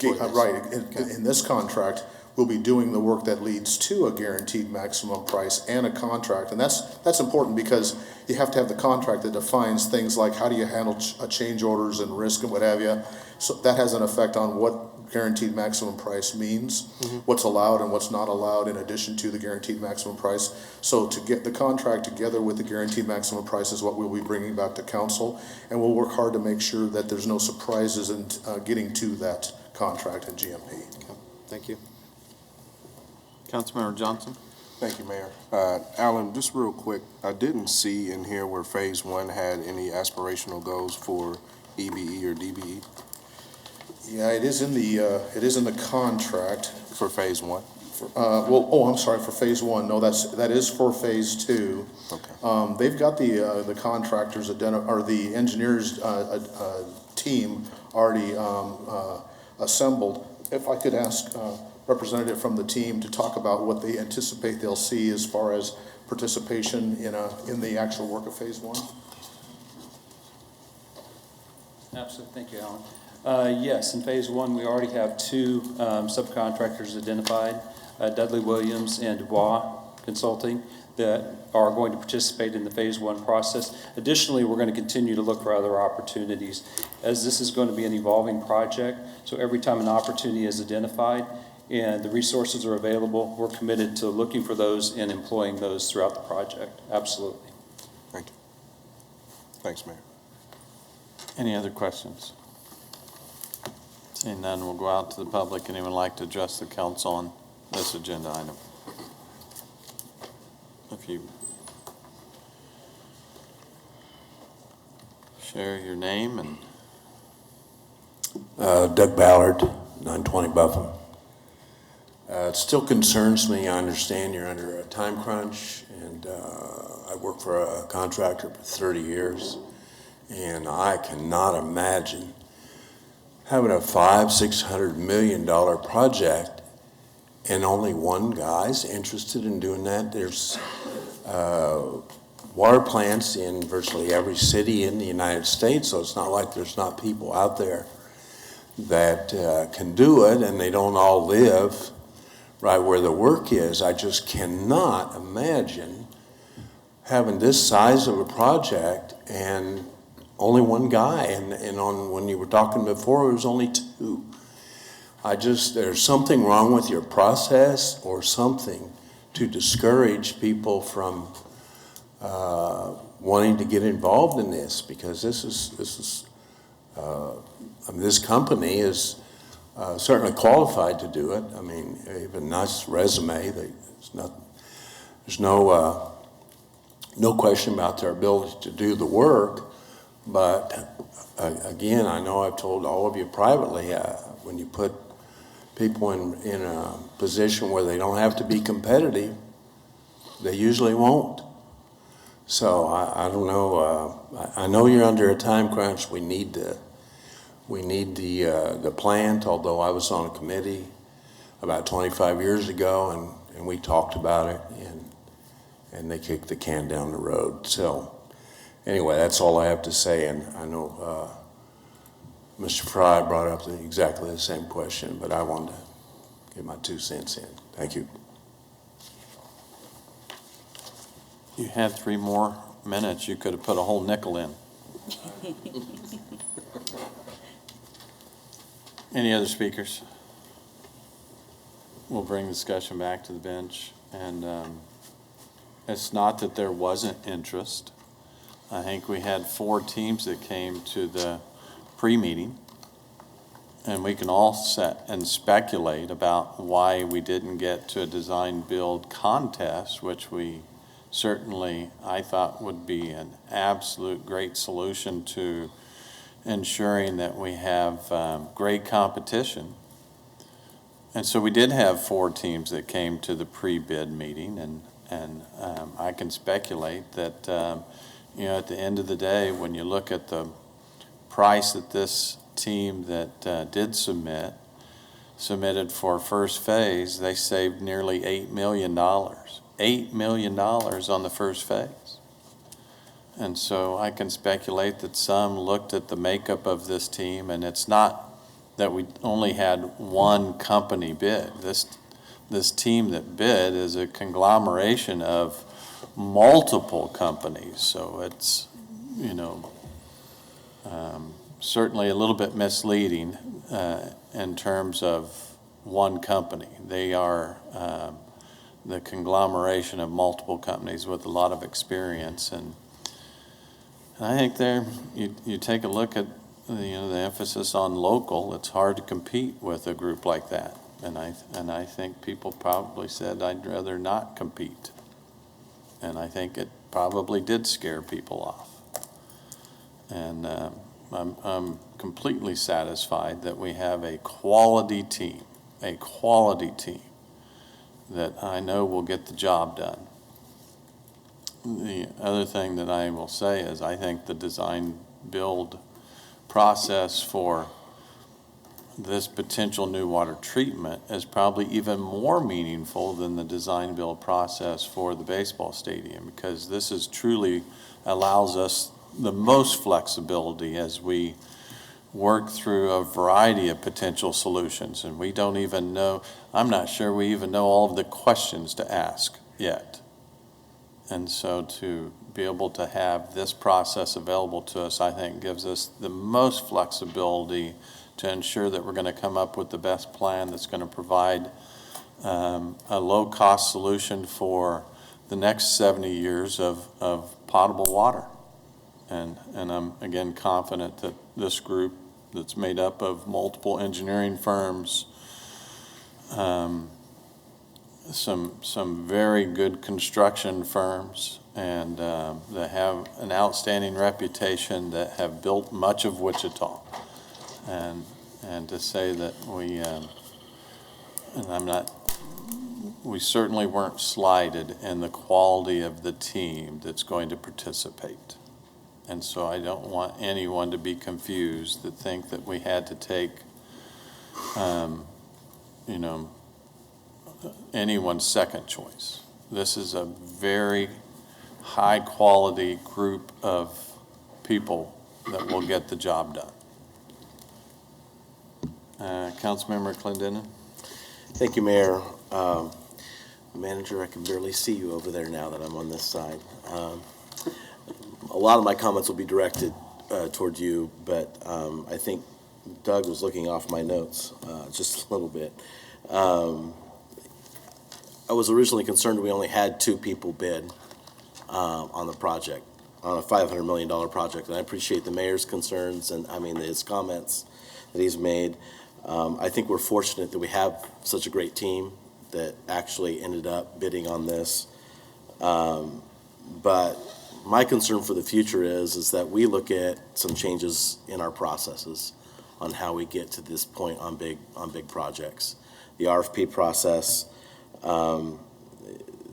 Right. In this contract, we'll be doing the work that leads to a guaranteed maximum price and a contract. And that's important because you have to have the contract that defines things like how do you handle change orders and risk and what have you. So that has an effect on what guaranteed maximum price means, what's allowed and what's not allowed in addition to the guaranteed maximum price. So to get the contract together with the guaranteed maximum price is what we'll be bringing back to council. And we'll work hard to make sure that there's no surprises in getting to that contract and GMP. Okay. Thank you. Councilmember Johnson? Thank you, Mayor. Alan, just real quick, I didn't see in here where phase 1 had any aspirational goals for EBE or DBE. Yeah, it is in the contract. For phase 1? I'm sorry, for phase 1. No, that is for phase 2. Okay. They've got the contractors or the engineers team already assembled. If I could ask representative from the team to talk about what they anticipate they'll see as far as participation in the actual work of phase 1. Absolutely, thank you, Alan. Yes, in phase 1, we already have 2 subcontractors identified, Dudley Williams and Dubois Consulting, that are going to participate in the phase 1 process. Additionally, we're going to continue to look for other opportunities, as this is going to be an evolving project. So every time an opportunity is identified and the resources are available, we're committed to looking for those and employing those throughout the project. Absolutely. Thank you. Thanks, Mayor. Any other questions? Seeing none, we'll go out to the public. Anyone like to address the council on this agenda item? If you share your name and... Doug Ballard, 920 Buffalo. It still concerns me. I understand you're under a time crunch, and I worked for a contractor for 30 years, and I cannot imagine having a $500-600 million project and only one guy's interested in doing that. There's water plants in virtually every city in the United States, so it's not like there's not people out there that can do it, and they don't all live right where the work is. I just cannot imagine having this size of a project and only one guy, and on when you were talking before, it was only 2. There's something wrong with your process or something to discourage people from wanting to get involved in this, because this company is certainly qualified to do it. I mean, they have a nice resume. There's no question about their ability to do the work. But again, I know I've told all of you privately, when you put people in a position where they don't have to be competitive, they usually won't. So I don't know. I know you're under a time crunch. We need the plant. Although I was on a committee about 25 years ago, and we talked about it, and they kicked the can down the road. So anyway, that's all I have to say. And I know Mr. Fry brought up exactly the same question, but I wanted to get my 2 cents in. Thank you. You had 3 more minutes. You could have put a whole nickel in. Any other speakers? We'll bring discussion back to the bench. And it's not that there wasn't interest. I think we had 4 teams that came to the pre-meeting. And we can all set and speculate about why we didn't get to a design-build contest, which we certainly, I thought, would be an absolute great solution to ensuring that we have great competition. And so we did have 4 teams that came to the pre-bid meeting, and I can speculate that, at the end of the day, when you look at the price that this team that did submitted for first phase, they saved nearly $8 million. $8 million on the first phase. And so I can speculate that some looked at the makeup of this team, and it's not that we only had one company bid. This team that bid is a conglomeration of multiple companies. So it's, certainly a little bit misleading in terms of one company. They are the conglomeration of multiple companies with a lot of experience. And I think you take a look at the emphasis on local. It's hard to compete with a group like that. And I think people probably said, I'd rather not compete. And I think it probably did scare people off. And I'm completely satisfied that we have a quality team that I know will get the job done. The other thing that I will say is I think the design build process for this potential new water treatment is probably even more meaningful than the design build process for the baseball stadium, because this is truly allows us the most flexibility as we work through a variety of potential solutions. And we don't even know, I'm not sure we even know all of the questions to ask yet. And so to be able to have this process available to us, I think gives us the most flexibility to ensure that we're going to come up with the best plan that's going to provide a low-cost solution for the next 70 years of potable water. And I'm, again, confident that this group that's made up of multiple engineering firms, some very good construction firms, and that have an outstanding reputation, that have built much of Wichita. And to say that we certainly weren't slighted in the quality of the team that's going to participate. And so I don't want anyone to be confused that think that we had to take, anyone's second choice. This is a very high-quality group of people that will get the job done. Councilmember Clendenin. Thank you, Mayor. Manager, I can barely see you over there now that I'm on this side. A lot of my comments will be directed toward you, but I think Doug was looking off my notes just a little bit. I was originally concerned we only had 2 people bid on the project, on a $500 million project, and I appreciate the mayor's concerns and his comments that he's made. I think we're fortunate that we have such a great team that actually ended up bidding on this. But my concern for the future is that we look at some changes in our processes on how we get to this point on big projects. The RFP process,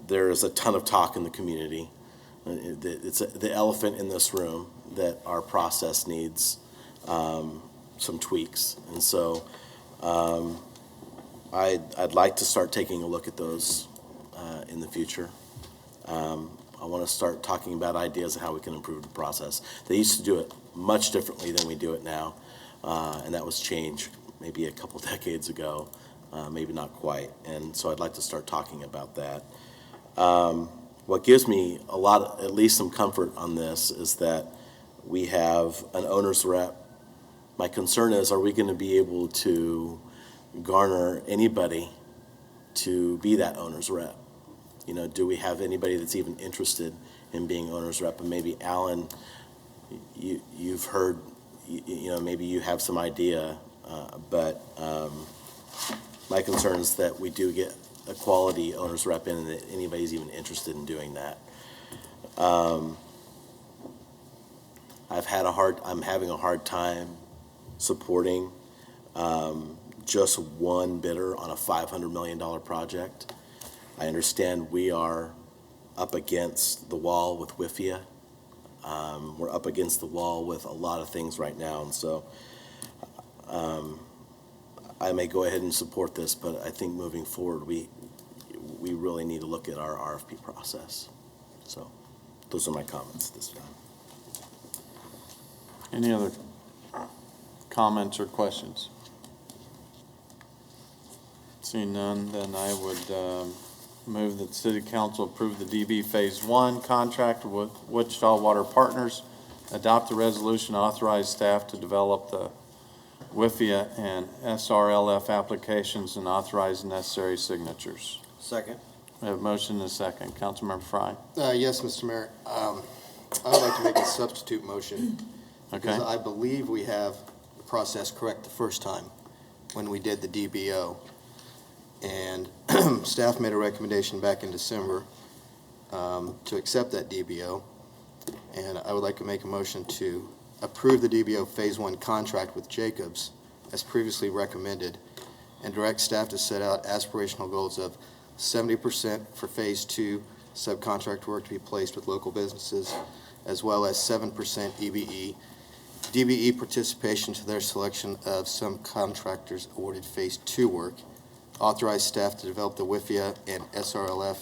there is a ton of talk in the community. It's the elephant in this room that our process needs some tweaks. And so I'd like to start taking a look at those in the future. I want to start talking about ideas of how we can improve the process. They used to do it much differently than we do it now, and that was changed maybe a couple decades ago, maybe not quite. And so I'd like to start talking about that. What gives me at least some comfort on this, is that We have an owner's rep. My concern is, are we going to be able to garner anybody to be that owner's rep? You know, do we have anybody that's even interested in being owner's rep? And maybe Alan, you've heard, you know, maybe you have some idea, but my concern is that we do get a quality owner's rep in and that anybody's even interested in doing that. I'm having a hard time supporting just one bidder on a $500 million project. I understand we are up against the wall with Wichita. We're up against the wall with a lot of things right now, and so I may go ahead and support this, but I think moving forward, we really need to look at our RFP process. So those are my comments this time. Any other comments or questions? Seeing none, then I would move that the City Council approve the DB Phase 1 contract with Wichita Water Partners, adopt the resolution, authorize staff to develop the WIFIA and SRLF applications, and authorize necessary signatures. Second. We have a motion and a second. Councilmember Fry. Yes, Mr. Mayor. I would like to make a substitute motion. Because I believe we have the process correct the first time when we did the DBO. And staff made a recommendation back in December to accept that DBO. And I would like to make a motion to approve the DBO Phase 1 contract with Jacobs as previously recommended and direct staff to set out aspirational goals of 70% for Phase 2 subcontract work to be placed with local businesses, as well as 7% EBE. DBE participation to their selection of some contractors awarded Phase 2 work. Authorize staff to develop the WIFIA and SRLF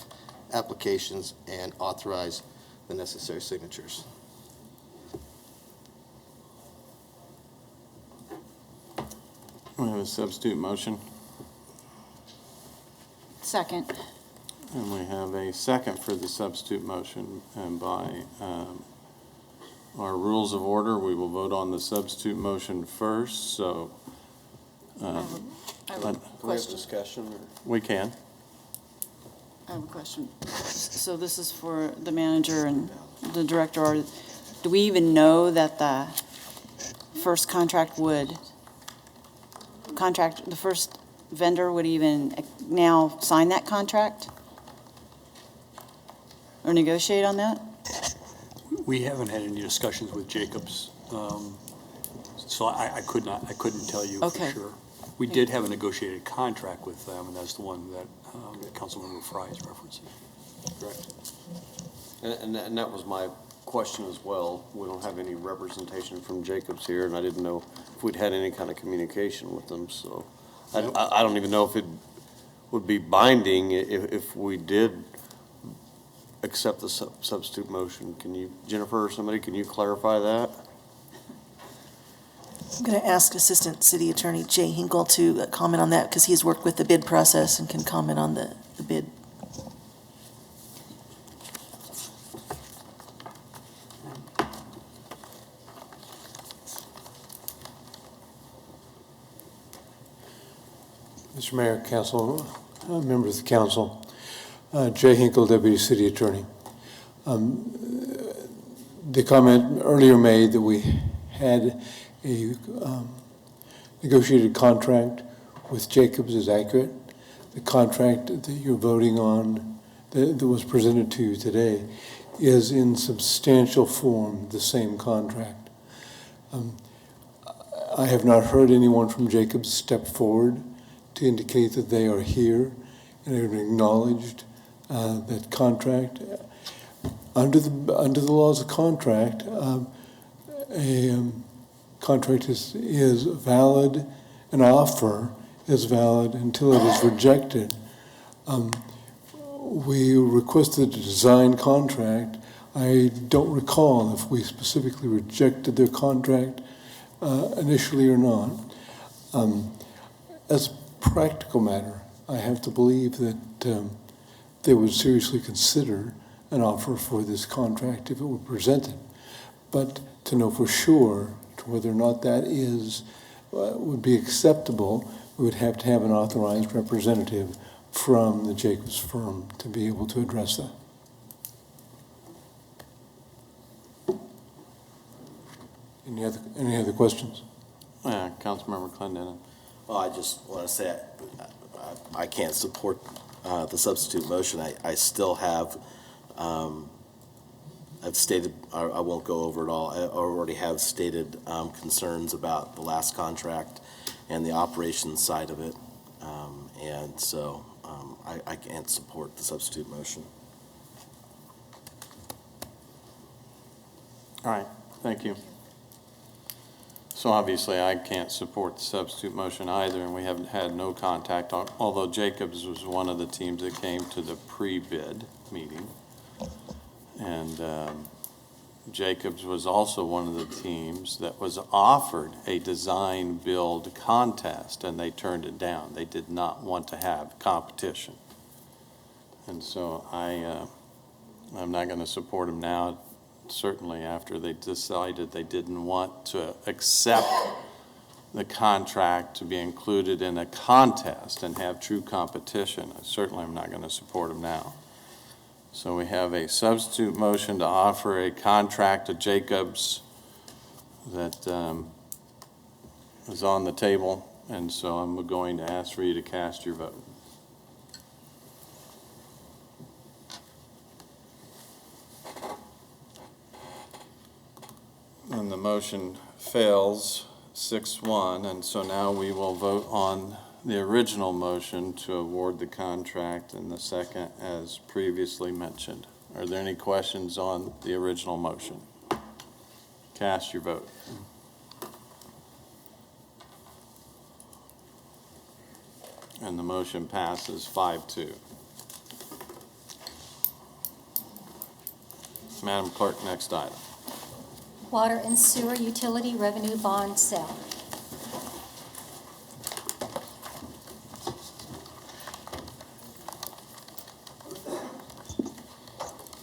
applications and authorize the necessary signatures. We have a substitute motion, Second. and we have a second for the substitute motion. And by our rules of order, we will vote on the substitute motion first. So I have a Can we have question. discussion? Or? we can. I have a question. So this is for the manager and the director. Do we even know that the first the first vendor would even now sign that contract? Or negotiate on that? We haven't had any discussions with Jacobs, so I couldn't tell you for Okay. sure. We did have a negotiated contract with them, and that's the one that Councilmember Fry is referencing. Correct. And that was my question as well. We don't have any representation from Jacobs here, and I didn't know if we'd had any kind of communication with them, so I don't even know if it would be binding if we did accept the substitute motion. Can you, Jennifer or somebody, can you clarify that? I'm going to ask Assistant City Attorney Jay Hinkle to comment on that because he's worked with the bid process and can comment on the bid. Mr. Mayor, Council, members of the Council, Jay Hinkle, Deputy City Attorney. The comment earlier made that we had a negotiated contract with Jacobs is accurate. The contract that you're voting on that was presented to you today is in substantial form the same contract. I have not heard anyone from Jacobs step forward to indicate that they are here and have acknowledged that contract. Under the laws of contract, a contract is valid, an offer is valid until it is rejected. We requested a design contract. I don't recall if we specifically rejected their contract initially or not. As a practical matter, I have to believe that they would seriously consider an offer for this contract if it were presented. But to know for sure to whether or not that would be acceptable, we would have to have an authorized representative from the Jacobs firm to be able to address that. Any other questions? Councilmember Clendenin. Well, I just want to say I can't support the substitute motion. I still have, I've stated, I won't go over it all. I already have stated concerns about the last contract and the operations side of it. And so I can't support the substitute motion. All right, thank you. So obviously, I can't support the substitute motion either, and we haven't had no contact, although Jacobs was one of the teams that came to the pre-bid meeting. And Jacobs was also one of the teams that was offered a design-build contest, and they turned it down. They did not want to have competition. And so I'm not going to support them now, certainly after they decided they didn't want to accept the contract to be included in a contest and have true competition. Certainly I'm not going to support them now. So we have a substitute motion to offer a contract to Jacobs that is on the table, and so I'm going to ask for you to cast your vote. And the motion fails 6-1, and so now we will vote on the original motion to award the contract and the second as previously mentioned. Are there any questions on the original motion? Cast your vote. And the motion passes 5-2. Madam Clerk, next item. Water and sewer utility revenue bond sale.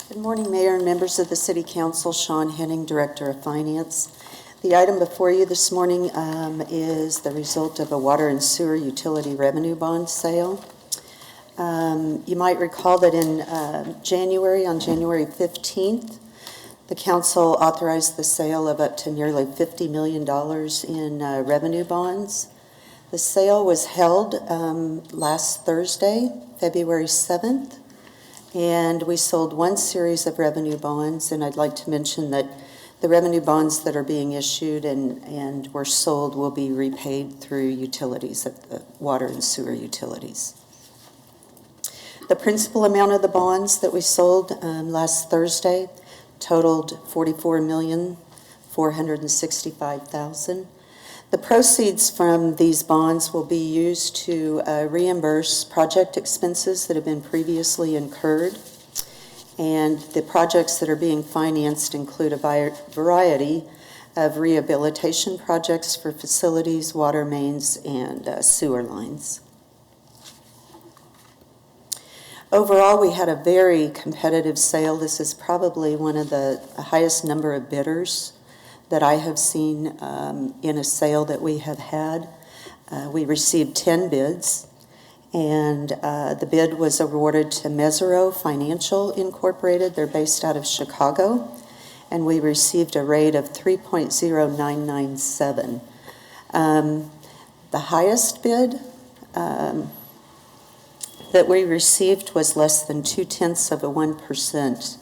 Good morning, Mayor and members of the City Council. Sean Henning, Director of Finance. The item before you this morning is the result of a water and sewer utility revenue bond sale. You might recall that in January, on January 15th, the council authorized the sale of up to nearly $50 million in revenue bonds. The sale was held last Thursday, February 7th, and we sold one series of revenue bonds, and I'd like to mention that the revenue bonds that are being issued and were sold will be repaid through utilities, at the water and sewer utilities. The principal amount of the bonds that we sold last Thursday totaled $44,465,000. The proceeds from these bonds will be used to reimburse project expenses that have been previously incurred. And the projects that are being financed include a variety of rehabilitation projects for facilities, water mains, and sewer lines. Overall, we had a very competitive sale. This is probably one of the highest number of bidders that I have seen in a sale that we have had. We received 10 bids, and the bid was awarded to Mesero Financial Incorporated. They're based out of Chicago, and we received a rate of 3.0997. The highest bid that we received was less than 0.2%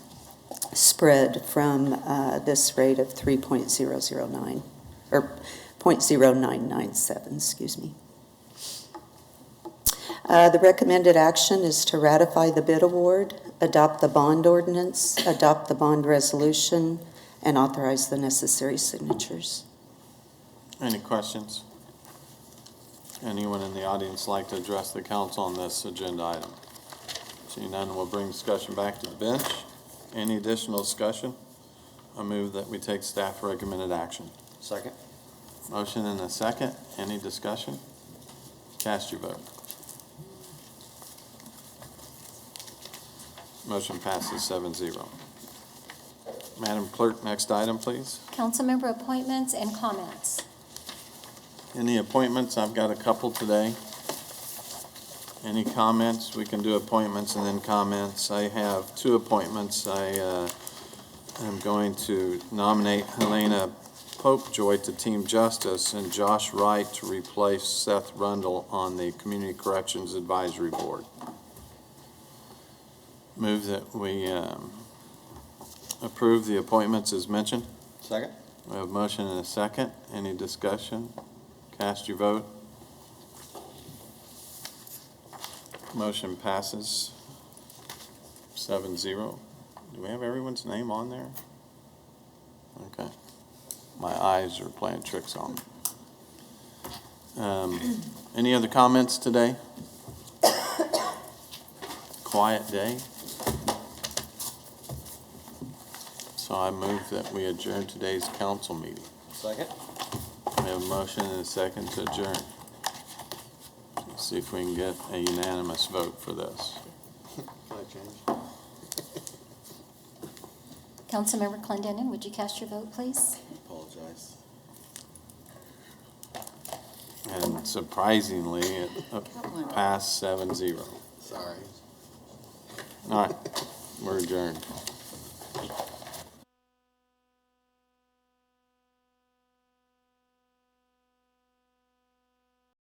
spread from this rate of 3.009, or 0.0997, excuse me. The recommended action is to ratify the bid award, adopt the bond ordinance, adopt the bond resolution, and authorize the necessary signatures. Any questions? Anyone in the audience like to address the council on this agenda item? Seeing none, we'll bring discussion back to the bench. Any additional discussion? I move that we take staff recommended action. Second. Motion and a second. Any discussion? Cast your vote. Motion passes 7-0. Madam Clerk, next item, please. Councilmember appointments and comments. Any appointments? I've got a couple today. Any comments? We can do appointments and then comments. I have two appointments. I am going to nominate Helena Popejoy to Team Justice and Josh Wright to replace Seth Rundle on the Community Corrections Advisory Board. Move that we approve the appointments as mentioned. Second? We have a motion and a second. Any discussion? Cast your vote. Motion passes 7-0. Do we have everyone's name on there? Okay. My eyes are playing tricks on me. Any other comments today? Quiet day. So I move that we adjourn today's council meeting. Second? We have a motion and a second to adjourn. Let's see if we can get a unanimous vote for this. Can I change? Councilmember Clendenin, would you cast your vote, please? Apologize. And surprisingly, it passed 7-0. Sorry. All right, we're adjourned.